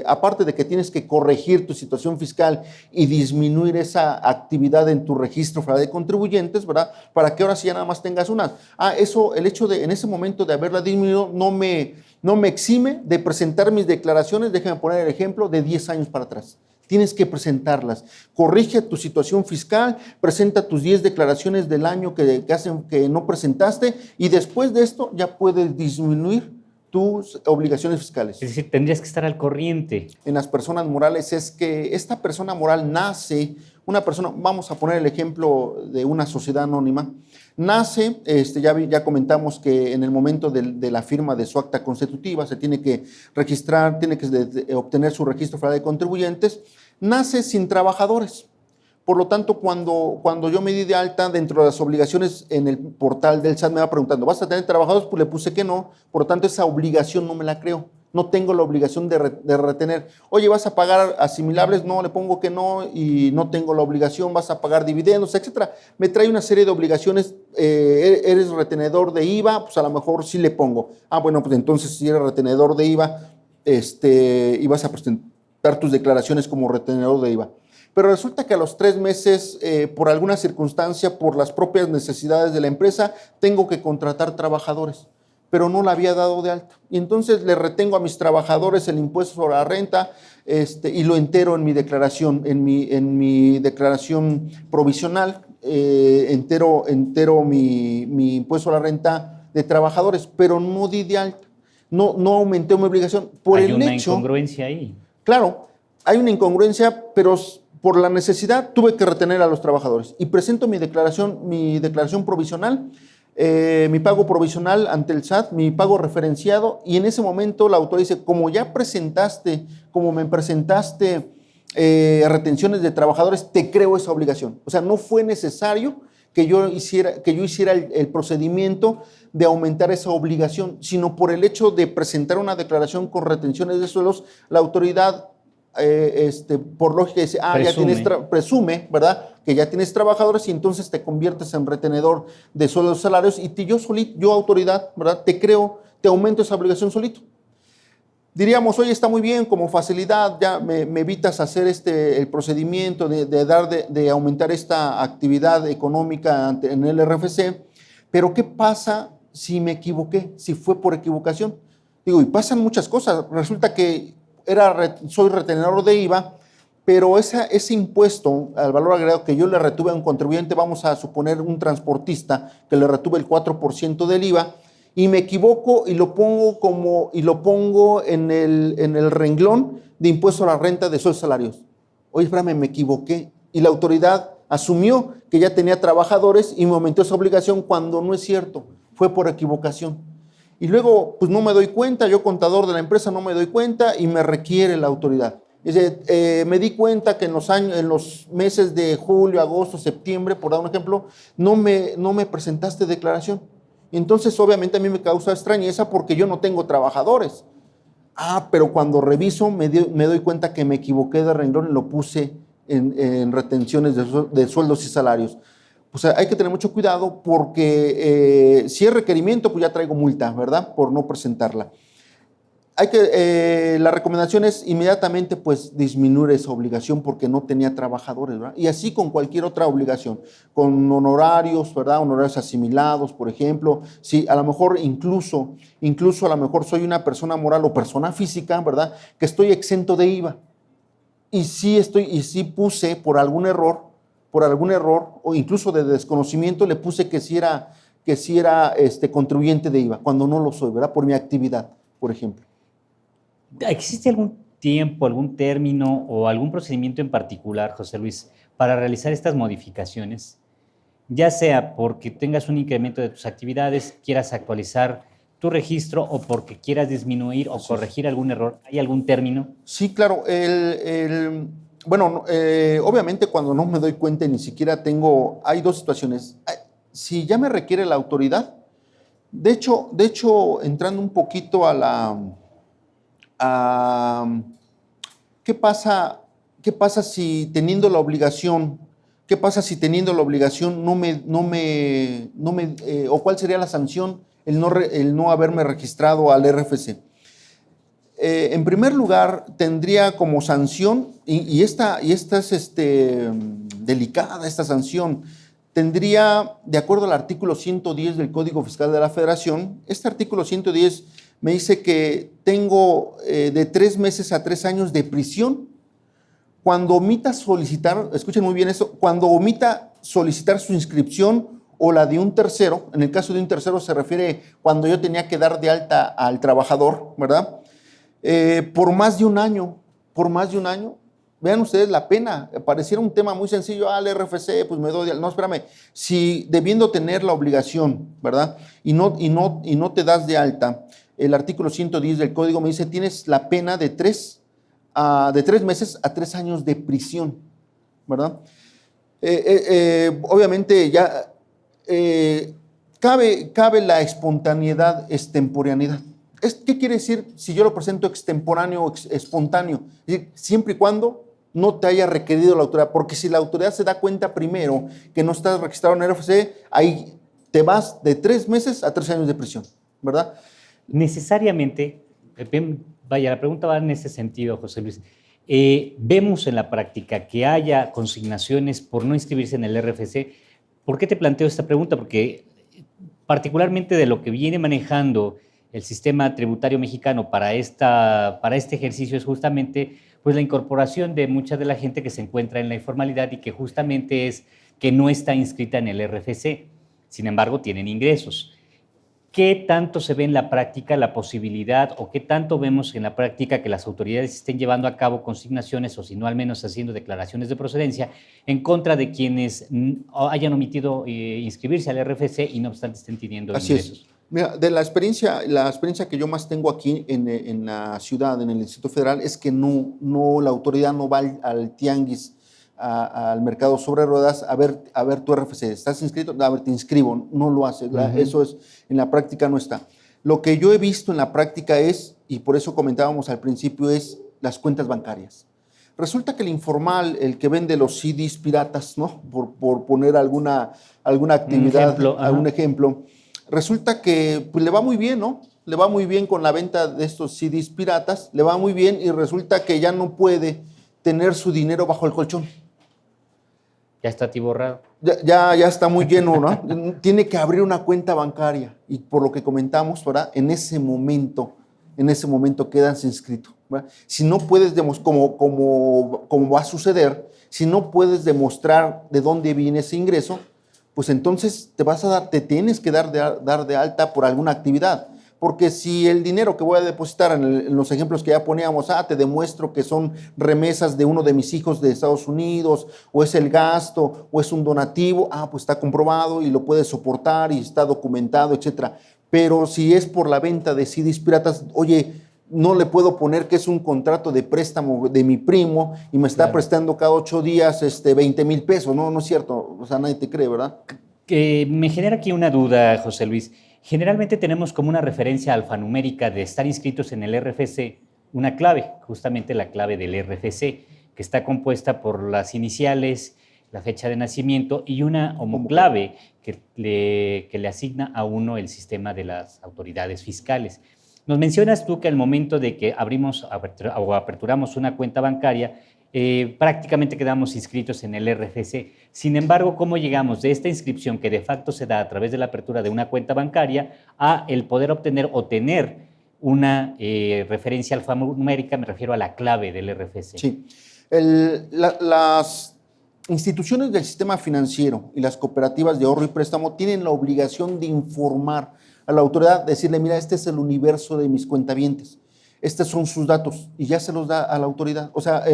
aparte de que tienes que corregir tu situación fiscal y disminuir esa actividad en tu registro federal de contribuyentes, ¿verdad? Para que ahora sí ya nada más tengas unas. El hecho de en ese momento de haberla disminuido no me exime de presentar mis declaraciones, déjame poner el ejemplo, de 10 años para atrás. Tienes que presentarlas. Corrige tu situación fiscal, presenta tus 10 declaraciones del año que no presentaste y después de esto ya puedes disminuir tus obligaciones fiscales. Es decir, tendrías que estar al corriente. En las personas morales es que esta persona moral nace, vamos a poner el ejemplo de una sociedad anónima, nace, ya comentamos que en el momento de la firma de su acta constitutiva se tiene que registrar, tiene que obtener su registro federal de contribuyentes, nace sin trabajadores. Por lo tanto, cuando yo me di de alta dentro de las obligaciones en el portal del SAT me va preguntando, ¿vas a tener trabajadores? Pues le puse que no, por lo tanto esa obligación no me la creo. No tengo la obligación de retener. Oye, ¿vas a pagar asimilables? No, le pongo que no y no tengo la obligación. ¿Vas a pagar dividendos, etcétera? Me trae una serie de obligaciones. ¿Eres retenedor de IVA? Pues a lo mejor sí le pongo. Bueno, pues entonces si eres retenedor de IVA y vas a presentar tus declaraciones como retenedor de IVA. Pero resulta que a los 3 meses, por alguna circunstancia, por las propias necesidades de la empresa, tengo que contratar trabajadores, pero no la había dado de alta. Y entonces le retengo a mis trabajadores el impuesto sobre la renta y lo entero en mi declaración, en mi declaración provisional, entero mi impuesto sobre la renta de trabajadores, pero no di de alta, no aumenté mi obligación. Hay una incongruencia ahí. Claro, hay una incongruencia, pero por la necesidad tuve que retener a los trabajadores y presento mi declaración provisional, mi pago provisional ante el SAT, mi pago referenciado, y en ese momento la autoridad dice, como me presentaste retenciones de trabajadores, te creo esa obligación. O sea, no fue necesario que yo hiciera el procedimiento de aumentar esa obligación, sino por el hecho de presentar una declaración con retenciones de sueldos, la autoridad por lógica dice, presume, ¿verdad? Que ya tienes trabajadores y entonces te conviertes en retenedor de sueldos salarios y yo autoridad, ¿verdad? Te aumento esa obligación solito. Diríamos, oye, está muy bien, como facilidad, ya me evitas hacer el procedimiento de aumentar esta actividad económica en el RFC, pero ¿qué pasa si me equivoqué? Si fue por equivocación. Digo, y pasan muchas cosas. Resulta que soy retenedor de IVA, pero ese impuesto al valor agregado que yo le retuve a un contribuyente, vamos a suponer un transportista que le retuve el 4% del IVA, y me equivoco y lo pongo en el renglón de impuesto a la renta de sueldos salarios. Oye, espérame, me equivoqué. Y la autoridad asumió que ya tenía trabajadores y me aumentó esa obligación cuando no es cierto. fue por equivocación. Y luego, pues no me doy cuenta, yo contador de la empresa no me doy cuenta y me requiere la autoridad. Dice, me di cuenta que en los meses de julio, agosto, septiembre, por dar un ejemplo, no me presentaste declaración. Entonces, obviamente, a mí me causa extrañeza porque yo no tengo trabajadores. Pero cuando reviso me doy cuenta que me equivoqué de renglón y lo puse en retenciones de sueldos y salarios. Pues hay que tener mucho cuidado porque si es requerimiento, pues ya traigo multa, ¿verdad? Por no presentarla. La recomendación es inmediatamente pues disminuir esa obligación porque no tenía trabajadores, ¿verdad? Y así con cualquier otra obligación, con honorarios, ¿verdad? Honorarios asimilados, por ejemplo. Si a lo mejor incluso a lo mejor soy una persona moral o persona física, ¿verdad? Que estoy exento de IVA. Y sí puse por algún error o incluso de desconocimiento le puse que sí era contribuyente de IVA, cuando no lo soy, ¿verdad? Por mi actividad, por ejemplo. ¿Existe algún tiempo, algún término o algún procedimiento en particular, José Luis, para realizar estas modificaciones? Ya sea porque tengas un incremento de tus actividades, quieras actualizar tu registro o porque quieras disminuir o corregir algún error, ¿hay algún término? Sí, claro. Bueno, obviamente cuando no me doy cuenta ni siquiera hay dos situaciones. Si ya me requiere la autoridad, de hecho entrando un poquito ¿qué pasa si teniendo la obligación, o cuál sería la sanción el no haberme registrado al RFC? En primer lugar, tendría como sanción, y esta es delicada, esta sanción, tendría, de acuerdo al artículo 110 del Código Fiscal de la Federación, este artículo 110 me dice que tengo de 3 meses a 3 años de prisión cuando omita solicitar, escuchen muy bien eso, cuando omita solicitar su inscripción o la de un tercero. En el caso de un tercero se refiere cuando yo tenía que dar de alta al trabajador, ¿verdad? Por más de un año. Vean ustedes la pena. Pareciera un tema muy sencillo. El RFC, pues me doy de alta. No, espérame. Si debiendo tener la obligación, ¿verdad? Y no te das de alta, el artículo 110 del Código me dice, tienes la pena de 3 meses a 3 años de prisión, ¿verdad? Obviamente ya cabe la espontaneidad, extemporaneidad. ¿Qué quiere decir si yo lo presento extemporáneo o espontáneo? Es decir, siempre y cuando no te haya requerido la autoridad, porque si la autoridad se da cuenta primero que no estás registrado en el RFC, ahí te vas de 3 meses a 3 años de prisión, ¿verdad? Necesariamente, la pregunta va en ese sentido, José Luis. Vemos en la práctica que haya consignaciones por no inscribirse en el RFC. ¿Por qué te planteo esta pregunta? Porque particularmente de lo que viene manejando el sistema tributario mexicano para este ejercicio es justamente pues, la incorporación de mucha de la gente que se encuentra en la informalidad y que justamente es que no está inscrita en el RFC. Sin embargo, tienen ingresos. ¿Qué tanto se ve en la práctica la posibilidad o qué tanto vemos en la práctica que las autoridades estén llevando a cabo consignaciones o si no al menos haciendo declaraciones de procedencia en contra de quienes hayan omitido inscribirse al RFC y no obstante estén teniendo ingresos? Es. Mira, de la experiencia que yo más tengo aquí en la ciudad, en el Distrito Federal, es que la autoridad no va al tianguis, al mercado sobre ruedas a ver tu RFC. ¿Estás inscrito? A ver, te inscribo. No lo hace. Eso es, en la práctica no está. Lo que yo he visto en la práctica es, y por eso comentábamos al principio, es las cuentas bancarias. Resulta que el informal, el que vende los CDs piratas, ¿no? Por poner alguna actividad, algún ejemplo, resulta que pues, le va muy bien, ¿no? Le va muy bien con la venta de estos CDs piratas, le va muy bien y resulta que ya no puede tener su dinero bajo el colchón. Ya está atiborrado. Ya está muy lleno, ¿no? Tiene que abrir una cuenta bancaria y por lo que comentamos, ¿verdad? En ese momento quedas inscrito, ¿verdad? Si no puedes como va a suceder, si no puedes demostrar de dónde viene ese ingreso, pues entonces te tienes que dar de alta por alguna actividad. porque si el dinero que voy a depositar en los ejemplos que ya poníamos, te demuestro que son remesas de uno de mis hijos de Estados Unidos, o es el gasto, o es un donativo, pues está comprobado y lo puedes soportar y está documentado, etcétera. Pero si es por la venta de CDs piratas, oye, no le puedo poner que es un contrato de préstamo de mi primo y me está prestando cada 8 días 20,000 pesos. No es cierto. O sea, nadie te cree, ¿verdad? Me genera aquí una duda, José Luis. Generalmente tenemos como una referencia alfanumérica de estar inscritos en el RFC una clave, justamente la clave del RFC, que está compuesta por las iniciales, la fecha de nacimiento y una homoclave que le asigna a uno el sistema de las autoridades fiscales. Nos mencionas tú que al momento de que abrimos o aperturamos una cuenta bancaria, prácticamente quedamos inscritos en el RFC. Sin embargo, ¿cómo llegamos de esta inscripción que de facto se da a través de la apertura de una cuenta bancaria a el poder obtener o tener una referencia alfanumérica? Me refiero a la clave del RFC. Sí. Las instituciones del sistema financiero y las cooperativas de ahorro y préstamo tienen la obligación de informar a la autoridad, decirle, mira, este es el universo de mis cuentavientes, estos son sus datos, y ya se los da a la autoridad. O sea,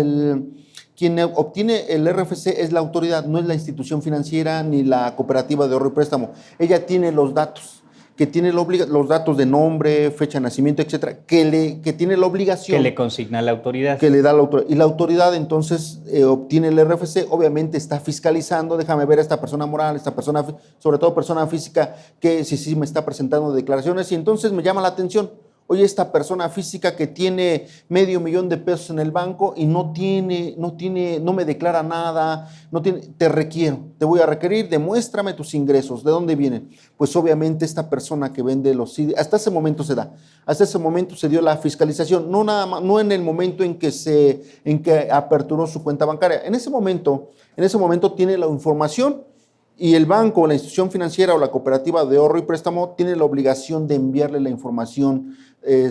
quien obtiene el RFC es la autoridad, no es la institución financiera ni la cooperativa de ahorro y préstamo. Ella tiene los datos, que tiene los datos de nombre, fecha de nacimiento, etcétera, que tiene la obligación. Que le consigna la autoridad. Que le da la autoridad. Y la autoridad entonces obtiene el RFC, obviamente está fiscalizando, déjame ver a esta persona moral, esta persona, sobre todo persona física, que sí me está presentando declaraciones, y entonces me llama la atención. Oye, esta persona física que tiene $500,000 de pesos en el banco y no me declara nada, te requiero, te voy a requerir, demuéstrame tus ingresos, ¿de dónde vienen? Pues obviamente esta persona que vende los CDs, hasta ese momento se dio la fiscalización, no en el momento en que aperturó su cuenta bancaria. En ese momento tiene la información, y el banco, la institución financiera o la cooperativa de ahorro y préstamo tiene la obligación de enviarle la información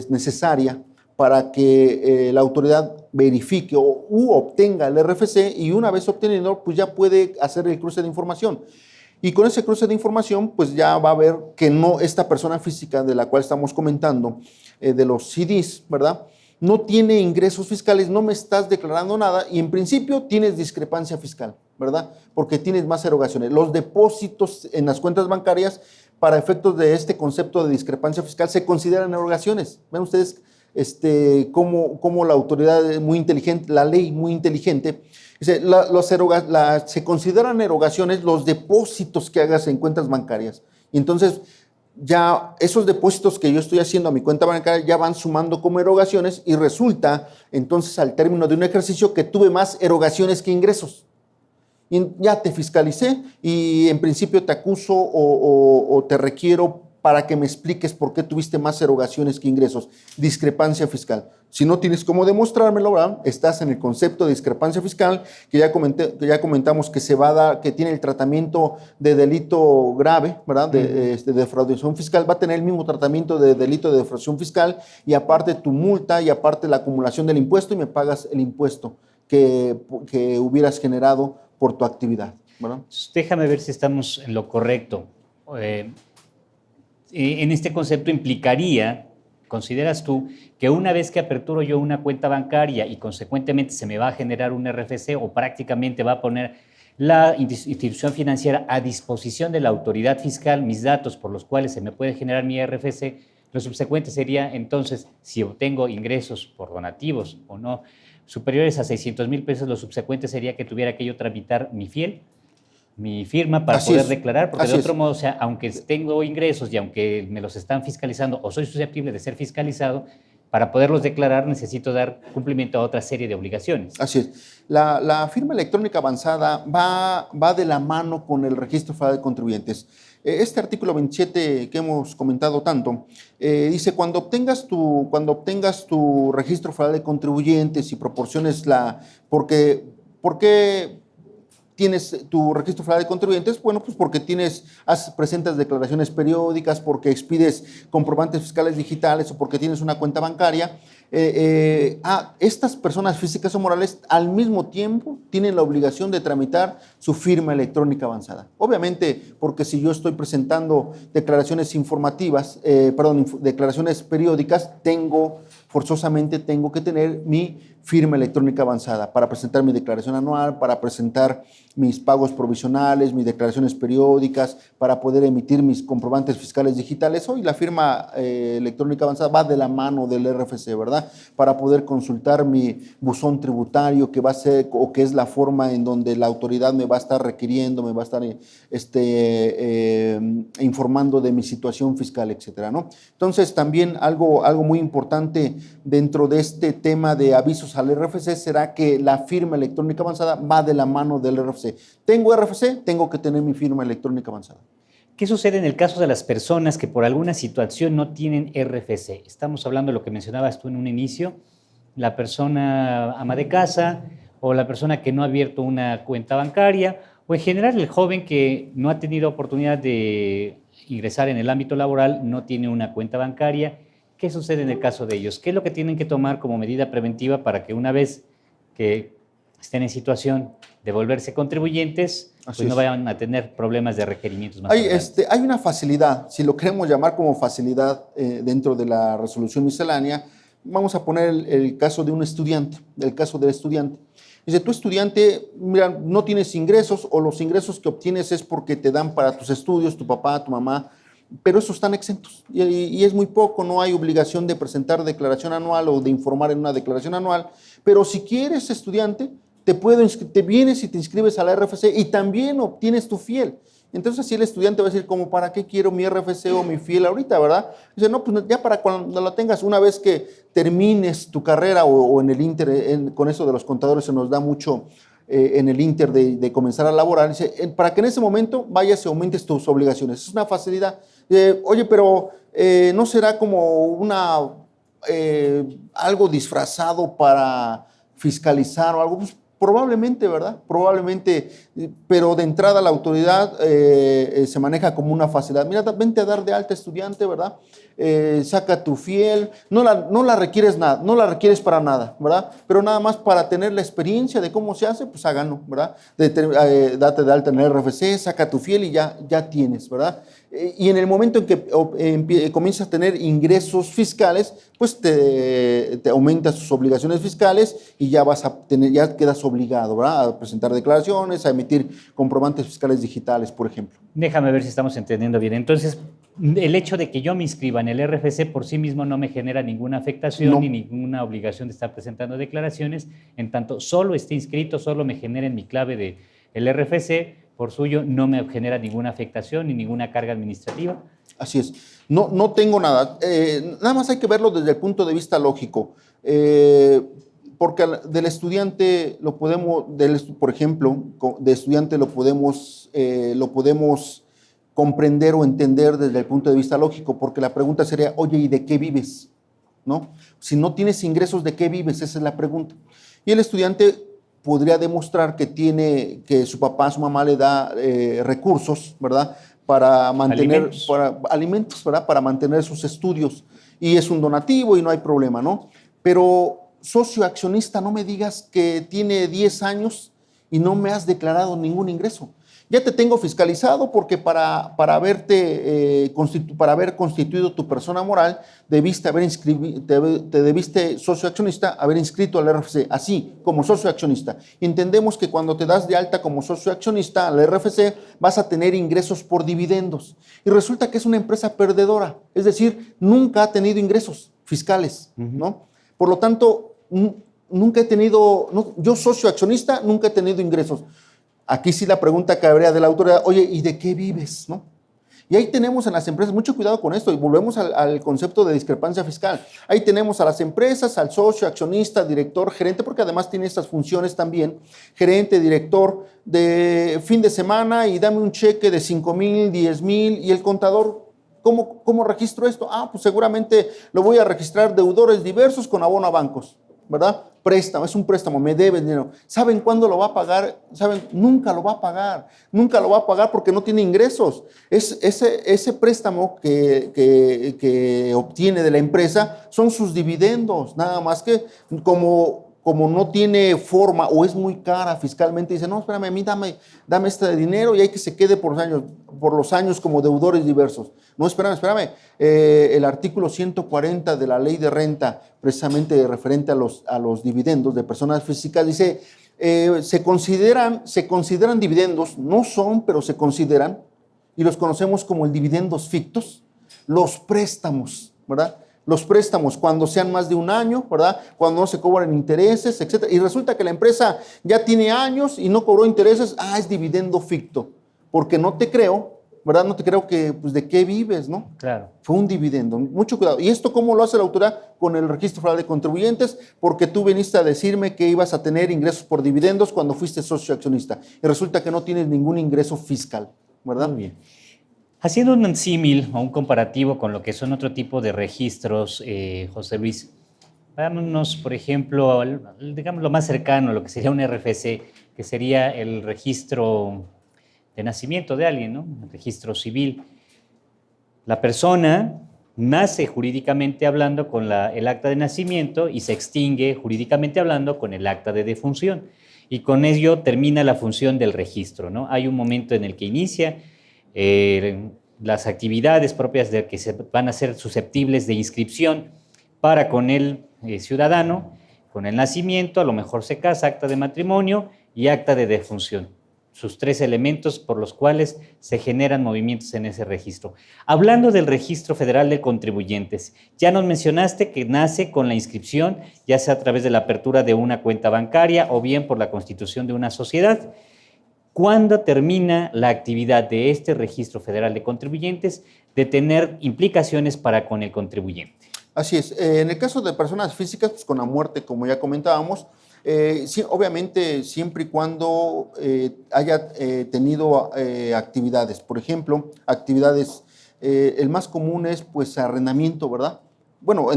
necesaria para que la autoridad verifique u obtenga el RFC, y una vez obtenido, pues ya puede hacer el cruce de información. Y con ese cruce de información, pues ya va a ver que no, esta persona física de la cual estamos comentando, de los CDs, ¿verdad?, no tiene ingresos fiscales, no me estás declarando nada, y en principio tienes discrepancia fiscal, ¿verdad? Porque tienes más erogaciones. Los depósitos en las cuentas bancarias, para efectos de este concepto de discrepancia fiscal, se consideran erogaciones. Ven ustedes cómo la autoridad es muy inteligente, la ley muy inteligente. Dice, se consideran erogaciones los depósitos que hagas en cuentas bancarias. Y entonces, ya esos depósitos que yo estoy haciendo a mi cuenta bancaria ya van sumando como erogaciones, y resulta entonces al término de un ejercicio que tuve más erogaciones que ingresos. Y ya te fiscalicé y en principio te acuso o te requiero para que me expliques por qué tuviste más erogaciones que ingresos. Discrepancia fiscal. Si no tienes cómo demostrármelo, ¿verdad?, estás en el concepto de discrepancia fiscal, que ya comentamos que se va a dar, que tiene el tratamiento de delito grave, ¿verdad?, de defraudación fiscal. Va a tener el mismo tratamiento de delito de defraudación fiscal, y aparte tu multa, y aparte la acumulación del impuesto, y me pagas el impuesto que hubieras generado por tu actividad, ¿verdad? Déjame ver si estamos en lo correcto. En este concepto implicaría, ¿consideras tú que una vez que aperturo yo una cuenta bancaria y consecuentemente se me va a generar un RFC, o prácticamente va a poner la institución financiera a disposición de la autoridad fiscal mis datos por los cuales se me puede generar mi RFC, lo subsecuente sería entonces, si obtengo ingresos por donativos o no superiores a 600,000 pesos, lo subsecuente sería que tuviera que yo tramitar mi firma para poder declarar, porque de otro modo, o sea, aunque tengo ingresos y aunque me los están fiscalizando o soy susceptible de ser fiscalizado, para poderlos declarar necesito dar cumplimiento a otra serie de obligaciones. Así es. La firma electrónica avanzada va de la mano con el Registro Federal de Contribuyentes. Este artículo 27 que hemos comentado tanto, dice, cuando obtengas tu Registro Federal de Contribuyentes y proporciones ¿por qué tienes tu Registro Federal de Contribuyentes? Bueno, pues porque presentas declaraciones periódicas, porque expides comprobantes fiscales digitales, o porque tienes una cuenta bancaria. Estas personas físicas o morales al mismo tiempo tienen la obligación de tramitar su firma electrónica avanzada. Obviamente, porque si yo estoy presentando declaraciones informativas, declaraciones periódicas, forzosamente tengo que tener mi firma electrónica avanzada para presentar mi declaración anual, para presentar mis pagos provisionales, mis declaraciones periódicas, para poder emitir mis comprobantes fiscales digitales. Hoy la firma electrónica avanzada va de la mano del RFC, ¿verdad? Para poder consultar mi buzón tributario, que va a ser, o que es la forma en donde la autoridad me va a estar requiriendo, me va a estar informando de mi situación fiscal, etcétera, ¿no? Entonces, también algo muy importante dentro de este tema de avisos al RFC será que la firma electrónica avanzada va de la mano del RFC. Tengo RFC, tengo que tener mi firma electrónica avanzada. ¿Qué sucede en el caso de las personas que por alguna situación no tienen RFC? Estamos hablando de lo que mencionabas tú en un inicio, la persona ama de casa o la persona que no ha abierto una cuenta bancaria o en general el joven que no ha tenido oportunidad de ingresar en el ámbito laboral, no tiene una cuenta bancaria. ¿Qué sucede en el caso de ellos? ¿Qué es lo que tienen que tomar como medida preventiva para que una vez que estén en situación de volverse contribuyentes, pues no vayan a tener problemas de requerimientos más adelante? Hay una facilidad, si lo queremos llamar como facilidad dentro de la resolución miscelánea. Vamos a poner el caso de un estudiante, el caso del estudiante. Dice, tu estudiante, mira, no tienes ingresos o los ingresos que obtienes es porque te dan para tus estudios, tu papá, tu mamá, pero esos están exentos y es muy poco, no hay obligación de presentar declaración anual o de informar en una declaración anual, pero si quieres estudiante, te vienes y te inscribes a la RFC y también obtienes tu fiel. Entonces, si el estudiante va a decir, como, ¿para qué quiero mi RFC o mi fiel ahorita, verdad? Dice, no, pues ya para cuando lo tengas, una vez que termines tu carrera o en el Inter, con eso de los contadores se nos da mucho en el Inter de comenzar a laborar, dice, para que en ese momento vayas y aumentes tus obligaciones. Es una facilidad. Oye, pero ¿no será como algo disfrazado para fiscalizar o algo? Pues, probablemente, ¿verdad? Probablemente, pero de entrada la autoridad se maneja como una facilidad. Mira, vente a dar de alta estudiante, ¿verdad? Saca tu fiel, no la requieres nada, no la requieres para nada, ¿verdad? Pero nada más para tener la experiencia de cómo se hace, pues háganlo, ¿verdad? Date de alta en el RFC, saca tu fiel y ya tienes, ¿verdad? Y en el momento en que comienzas a tener ingresos fiscales, pues te aumentas tus obligaciones fiscales y ya ya quedas obligado, ¿verdad? A presentar declaraciones, a emitir comprobantes fiscales digitales, por ejemplo. Déjame ver si estamos entendiendo bien. Entonces, el hecho de que yo me inscriba en el RFC por sí mismo no me genera ninguna afectación ni ninguna obligación de estar presentando declaraciones, en tanto solo esté inscrito, solo me generen mi clave del RFC, por suyo no me genera ninguna afectación ni ninguna carga administrativa. Así es. No tengo nada. Nada más hay que verlo desde el punto de vista lógico. Porque del estudiante por ejemplo, de estudiante lo podemos comprender o entender desde el punto de vista lógico, porque la pregunta sería, oye, ¿y de qué vives? ¿No? Si no tienes ingresos, ¿de qué vives? Esa es la pregunta. Y el estudiante podría demostrar que su papá, su mamá le da recursos, ¿verdad? Para mantener alimentos, ¿verdad? Para mantener sus estudios. Y es un donativo y no hay problema, ¿no? Pero socio accionista, no me digas que tiene 10 años y no me has declarado ningún ingreso. Ya te tengo fiscalizado porque para haber constituido tu persona moral, debiste socio accionista, haber inscrito al RFC, así como socio accionista. Entendemos que cuando te das de alta como socio accionista al RFC, vas a tener ingresos por dividendos. Y resulta que es una empresa perdedora, es decir, nunca ha tenido ingresos fiscales, ¿no? Por lo tanto, yo socio accionista, nunca he tenido ingresos. Aquí sí la pregunta cabría de la autoridad, oye, ¿y de qué vives? ¿No? Y ahí tenemos en las empresas, mucho cuidado con esto, y volvemos al concepto de discrepancia fiscal. Ahí tenemos a las empresas, al socio, accionista, director, gerente, porque además tiene estas funciones también, gerente, director, de fin de semana y dame un cheque de 5,000, 10,000, y el contador, ¿cómo registro esto? Pues seguramente lo voy a registrar deudores diversos con abono a bancos. ¿verdad? Préstamo, es un préstamo, me debe dinero. ¿Saben cuándo lo va a pagar? ¿Saben? Nunca lo va a pagar. Nunca lo va a pagar porque no tiene ingresos. Ese préstamo que obtiene de la empresa son sus dividendos. Nada más que como no tiene forma o es muy cara fiscalmente, dice, no, espérame, a mí dame este dinero y hay que se quede por los años como deudores diversos. No, espérame. El artículo 140 de la ley de renta, precisamente referente a los dividendos de personas físicas, dice, se consideran dividendos, no son, pero se consideran, y los conocemos como el dividendos fictos, los préstamos, ¿verdad? Los préstamos cuando sean más de un año, ¿verdad? Cuando no se cobran intereses, etc. Y resulta que la empresa ya tiene años y no cobró intereses, es dividendo ficto, porque no te creo, ¿verdad? No te creo que, pues, ¿de qué vives, no? Claro. Fue un dividendo. Mucho cuidado. ¿Y esto cómo lo hace la autoridad? Con el Registro Federal de Contribuyentes, porque tú viniste a decirme que ibas a tener ingresos por dividendos cuando fuiste socio accionista. Y resulta que no tienes ningún ingreso fiscal, ¿verdad? Muy bien. Haciendo un símil o un comparativo con lo que son otro tipo de registros, José Luis, vámonos, por ejemplo, digamos lo más cercano a lo que sería un RFC, que sería el registro de nacimiento de alguien, ¿no? El registro civil. La persona nace jurídicamente hablando con el acta de nacimiento y se extingue jurídicamente hablando con el acta de defunción. Y con ello termina la función del registro, ¿no? Hay un momento en el que inicia las actividades propias de que se van a ser susceptibles de inscripción para con el ciudadano, con el nacimiento, a lo mejor se casa, acta de matrimonio y acta de defunción. Sus tres elementos por los cuales se generan movimientos en ese registro. Hablando del Registro Federal de Contribuyentes, ya nos mencionaste que nace con la inscripción, ya sea a través de la apertura de una cuenta bancaria o bien por la constitución de una sociedad. ¿Cuándo termina la actividad de este Registro Federal de Contribuyentes de tener implicaciones para con el contribuyente? Así es. En el caso de personas físicas, pues con la muerte, como ya comentábamos, sí, obviamente siempre y cuando haya tenido actividades. Por ejemplo, actividades, el más común es pues arrendamiento, ¿verdad? Bueno,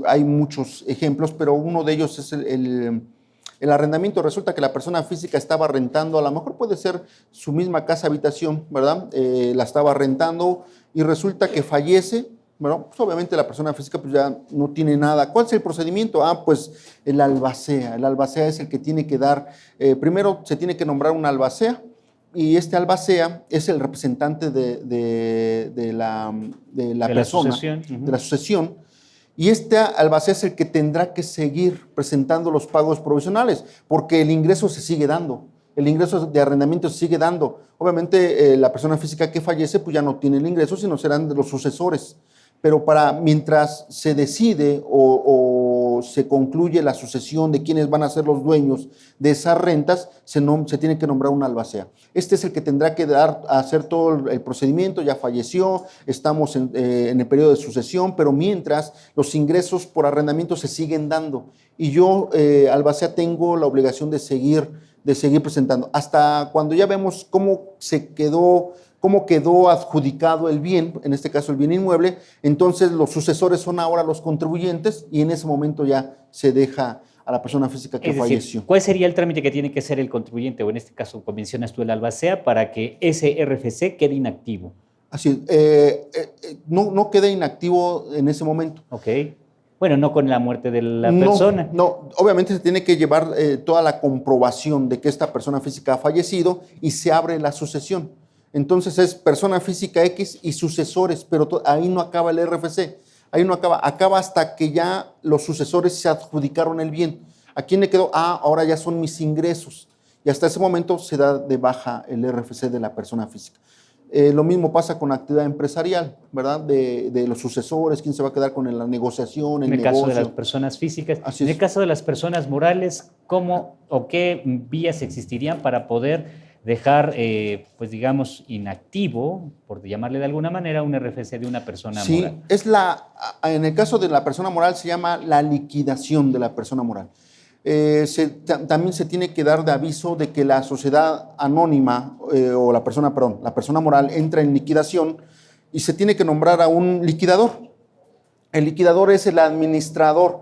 hay muchos ejemplos, pero uno de ellos es el arrendamiento. Resulta que la persona física estaba rentando, a lo mejor puede ser su misma casa habitación, ¿verdad? La estaba rentando y resulta que fallece. Bueno, pues obviamente la persona física pues ya no tiene nada. ¿Cuál es el procedimiento? Pues el albacea. El albacea es el que tiene que dar, primero se tiene que nombrar un albacea y este albacea es el representante de la persona, sucesión. De la sucesión. Y este albacea es el que tendrá que seguir presentando los pagos provisionales, porque el ingreso se sigue dando, el ingreso de arrendamiento se sigue dando. Obviamente la persona física que fallece pues ya no tiene el ingreso, sino serán de los sucesores. Pero mientras se decide o se concluye la sucesión de quiénes van a ser los dueños de esas rentas, se tiene que nombrar un albacea. Este es el que tendrá que hacer todo el procedimiento, ya falleció, estamos en el periodo de sucesión, pero mientras los ingresos por arrendamiento se siguen dando. Y yo, albacea, tengo la obligación de seguir presentando. Hasta cuando ya vemos cómo quedó adjudicado el bien, en este caso el bien inmueble, entonces los sucesores son ahora los contribuyentes y en ese momento ya se deja a la persona física que falleció. ¿Cuál sería el trámite que tiene que hacer el contribuyente, o en este caso mencionas tú el albacea, para que ese RFC quede inactivo? Así es, no queda inactivo en ese momento. Ok. Bueno, no con la muerte de la persona. No, obviamente se tiene que llevar toda la comprobación de que esta persona física ha fallecido y se abre la sucesión. Entonces es persona física X y sucesores, pero ahí no acaba el RFC, ahí no acaba hasta que ya los sucesores se adjudicaron el bien. ¿A quién le quedó? Ahora ya son mis ingresos. Y hasta ese momento se da de baja el RFC de la persona física. Lo mismo pasa con la actividad empresarial, ¿verdad? De los sucesores, quién se va a quedar con la negociación, el negocio. En el caso de las personas físicas. En el caso de las personas morales, ¿cómo o qué vías existirían para poder dejar, pues digamos, inactivo, por llamarle de alguna manera, un RFC de una persona moral? Sí, en el caso de la persona moral se llama la liquidación de la persona moral. También se tiene que dar de aviso de que la sociedad anónima la persona moral entra en liquidación y se tiene que nombrar a un liquidador. El liquidador es el administrador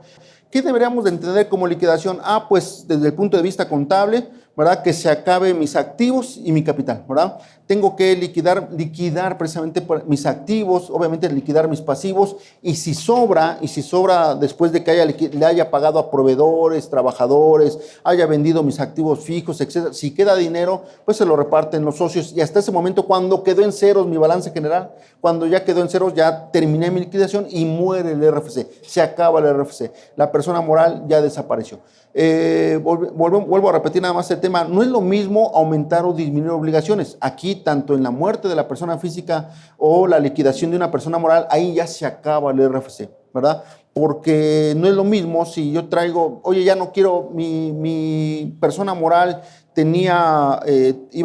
¿Qué deberíamos de entender como liquidación? Pues desde el punto de vista contable, ¿verdad? Que se acabe mis activos y mi capital, ¿verdad? Tengo que liquidar precisamente mis activos, obviamente liquidar mis pasivos, y si sobra después de que le haya pagado a proveedores, trabajadores, haya vendido mis activos fijos, etcétera, si queda dinero, pues se lo reparten los socios, y hasta ese momento, cuando quedó en ceros mi balance general, cuando ya quedó en ceros, ya terminé mi liquidación y muere el RFC, se acaba el RFC, la persona moral ya desapareció. Vuelvo a repetir nada más el tema, no es lo mismo aumentar o disminuir obligaciones. Aquí, tanto en la muerte de la persona física o la liquidación de una persona moral, ahí ya se acaba el RFC, ¿verdad? Porque no es lo mismo si yo traigo, oye, ya no quiero, mi persona moral iba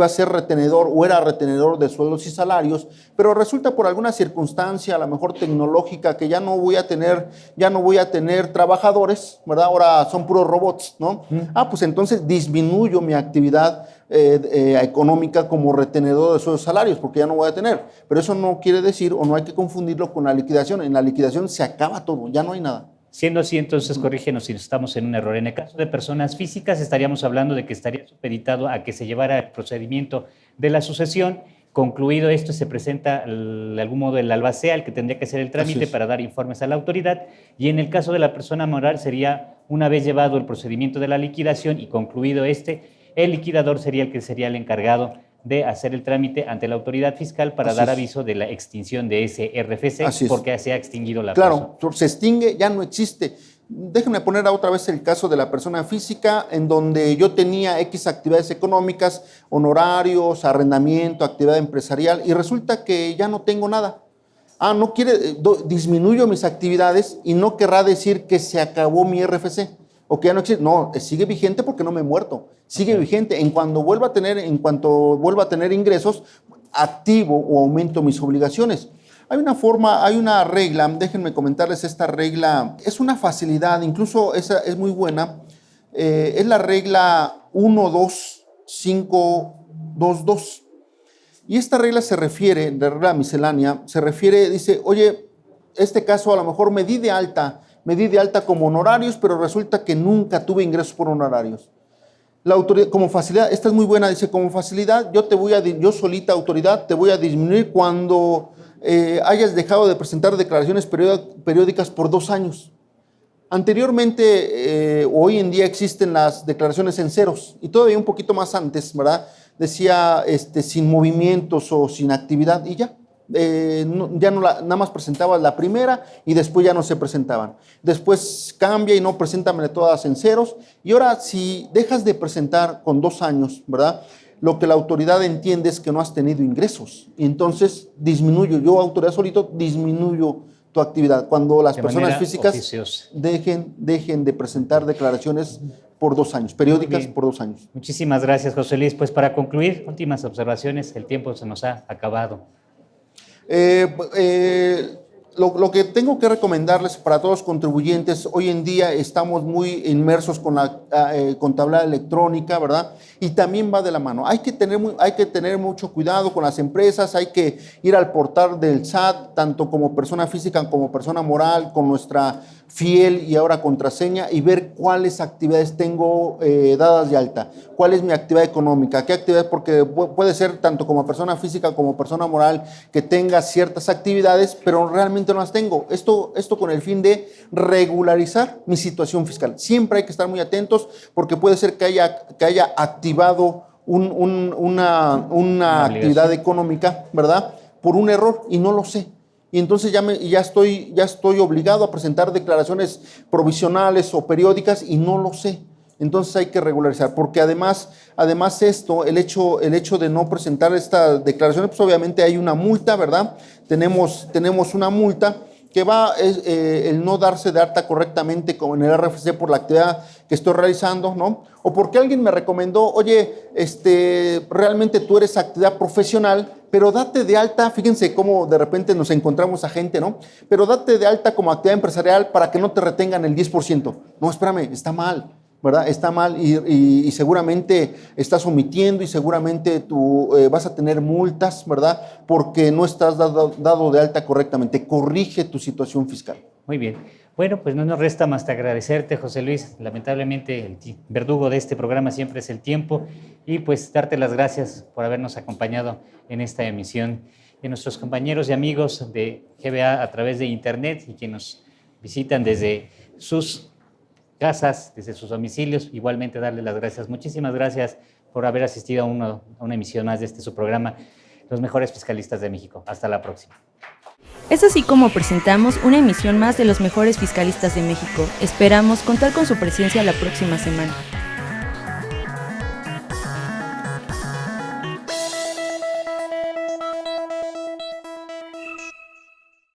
a ser retenedor o era retenedor de sueldos y salarios, pero resulta por alguna circunstancia, a lo mejor tecnológica, que ya no voy a tener trabajadores, ¿verdad? Ahora son puros robots, ¿no? Pues entonces disminuyo mi actividad económica como retenedor de sueldos y salarios, porque ya no voy a tener. Pero eso no quiere decir, o no hay que confundirlo con la liquidación. En la liquidación se acaba todo, ya no hay nada. Siendo así, entonces, corrígenos si estamos en un error. En el caso de personas físicas, estaríamos hablando de que estaría supeditado a que se llevara el procedimiento de la sucesión. Concluido esto, se presenta de algún modo el albacea, el que tendría que hacer el trámite para dar informes a la autoridad. Y en el caso de la persona moral, sería, una vez llevado el procedimiento de la liquidación y concluido el liquidador sería el que sería el encargado de hacer el trámite ante la autoridad fiscal para dar aviso de la extinción de ese RFC, porque se ha extinguido la persona. Claro, se extingue, ya no existe. Déjenme poner otra vez el caso de la persona física, en donde yo tenía X actividades económicas, honorarios, arrendamiento, actividad empresarial, y resulta que ya no tengo nada. Disminuyo mis actividades y no querrá decir que se acabó mi RFC. O que ya no existe. No, sigue vigente porque no me he muerto. Sigue vigente. En cuanto vuelva a tener ingresos, activo o aumento mis obligaciones. Hay una regla, déjenme comentarles esta regla. Es una facilidad, incluso esa es muy buena. Es la regla 12522. Y esta regla de regla miscelánea, dice, oye, este caso a lo mejor me di de alta como honorarios, pero resulta que nunca tuve ingresos por honorarios. La autoridad, como facilidad, esta es muy buena, dice, como facilidad, yo solita, autoridad, te voy a disminuir cuando hayas dejado de presentar declaraciones periódicas por 2 años. Anteriormente, hoy en día existen las declaraciones en ceros, y todavía un poquito más antes, ¿verdad? Decía sin movimientos o sin actividad, y ya. Nada más presentabas la primera y después ya no se presentaban. Después cambia y no, preséntamele todas en ceros. Y ahora, si dejas de presentar con 2 años, ¿verdad? Lo que la autoridad entiende es que no has tenido ingresos. Y entonces yo, autoridad solito, disminuyo tu actividad. Cuando las personas físicas dejen de presentar declaraciones por 2 años, periódicas por 2 años. Muchísimas gracias, José Luis. Pues para concluir, últimas observaciones, el tiempo se nos ha acabado. Lo que tengo que recomendarles para todos los contribuyentes, hoy en día estamos muy inmersos con la contabilidad electrónica, ¿verdad? Y también va de la mano. Hay que tener mucho cuidado con las empresas, hay que ir al portal del SAT, tanto como persona física como persona moral, con nuestra fiel y ahora contraseña, y ver cuáles actividades tengo dadas de alta, cuál es mi actividad económica, qué actividades, porque puede ser tanto como persona física como persona moral que tenga ciertas actividades, pero realmente no las tengo. Esto con el fin de regularizar mi situación fiscal. Siempre hay que estar muy atentos, porque puede ser que haya activado una actividad económica, ¿verdad? Por un error y no lo sé. Y entonces ya estoy obligado a presentar declaraciones provisionales o periódicas y no lo sé. Entonces hay que regularizar, porque además el hecho de no presentar estas declaraciones, pues obviamente hay una multa, ¿verdad? Tenemos una multa que va el no darse de alta correctamente como en el RFC por la actividad que estoy realizando, ¿no? O porque alguien me recomendó, oye, realmente tú eres actividad profesional, pero date de alta, fíjense cómo de repente nos encontramos a gente, ¿no? Pero date de alta como actividad empresarial para que no te retengan el 10%. No, espérame, está mal, ¿verdad? Está mal y seguramente estás omitiendo y seguramente tú vas a tener multas, ¿verdad? Porque no estás dado de alta correctamente. Corrige tu situación fiscal. Muy bien. Bueno, pues no nos resta más que agradecerte, José Luis. Lamentablemente el verdugo de este programa siempre es el tiempo y pues darte las gracias por habernos acompañado en esta emisión. Y a nuestros compañeros y amigos de GBA a través de internet y que nos visitan desde sus casas, desde sus domicilios, igualmente darles las gracias. Muchísimas gracias por haber asistido a una emisión más de su programa, Los Mejores Fiscalistas de México. Hasta la próxima. Es así como presentamos una emisión más de Los Mejores Fiscalistas de México. Esperamos contar con su presencia la próxima semana.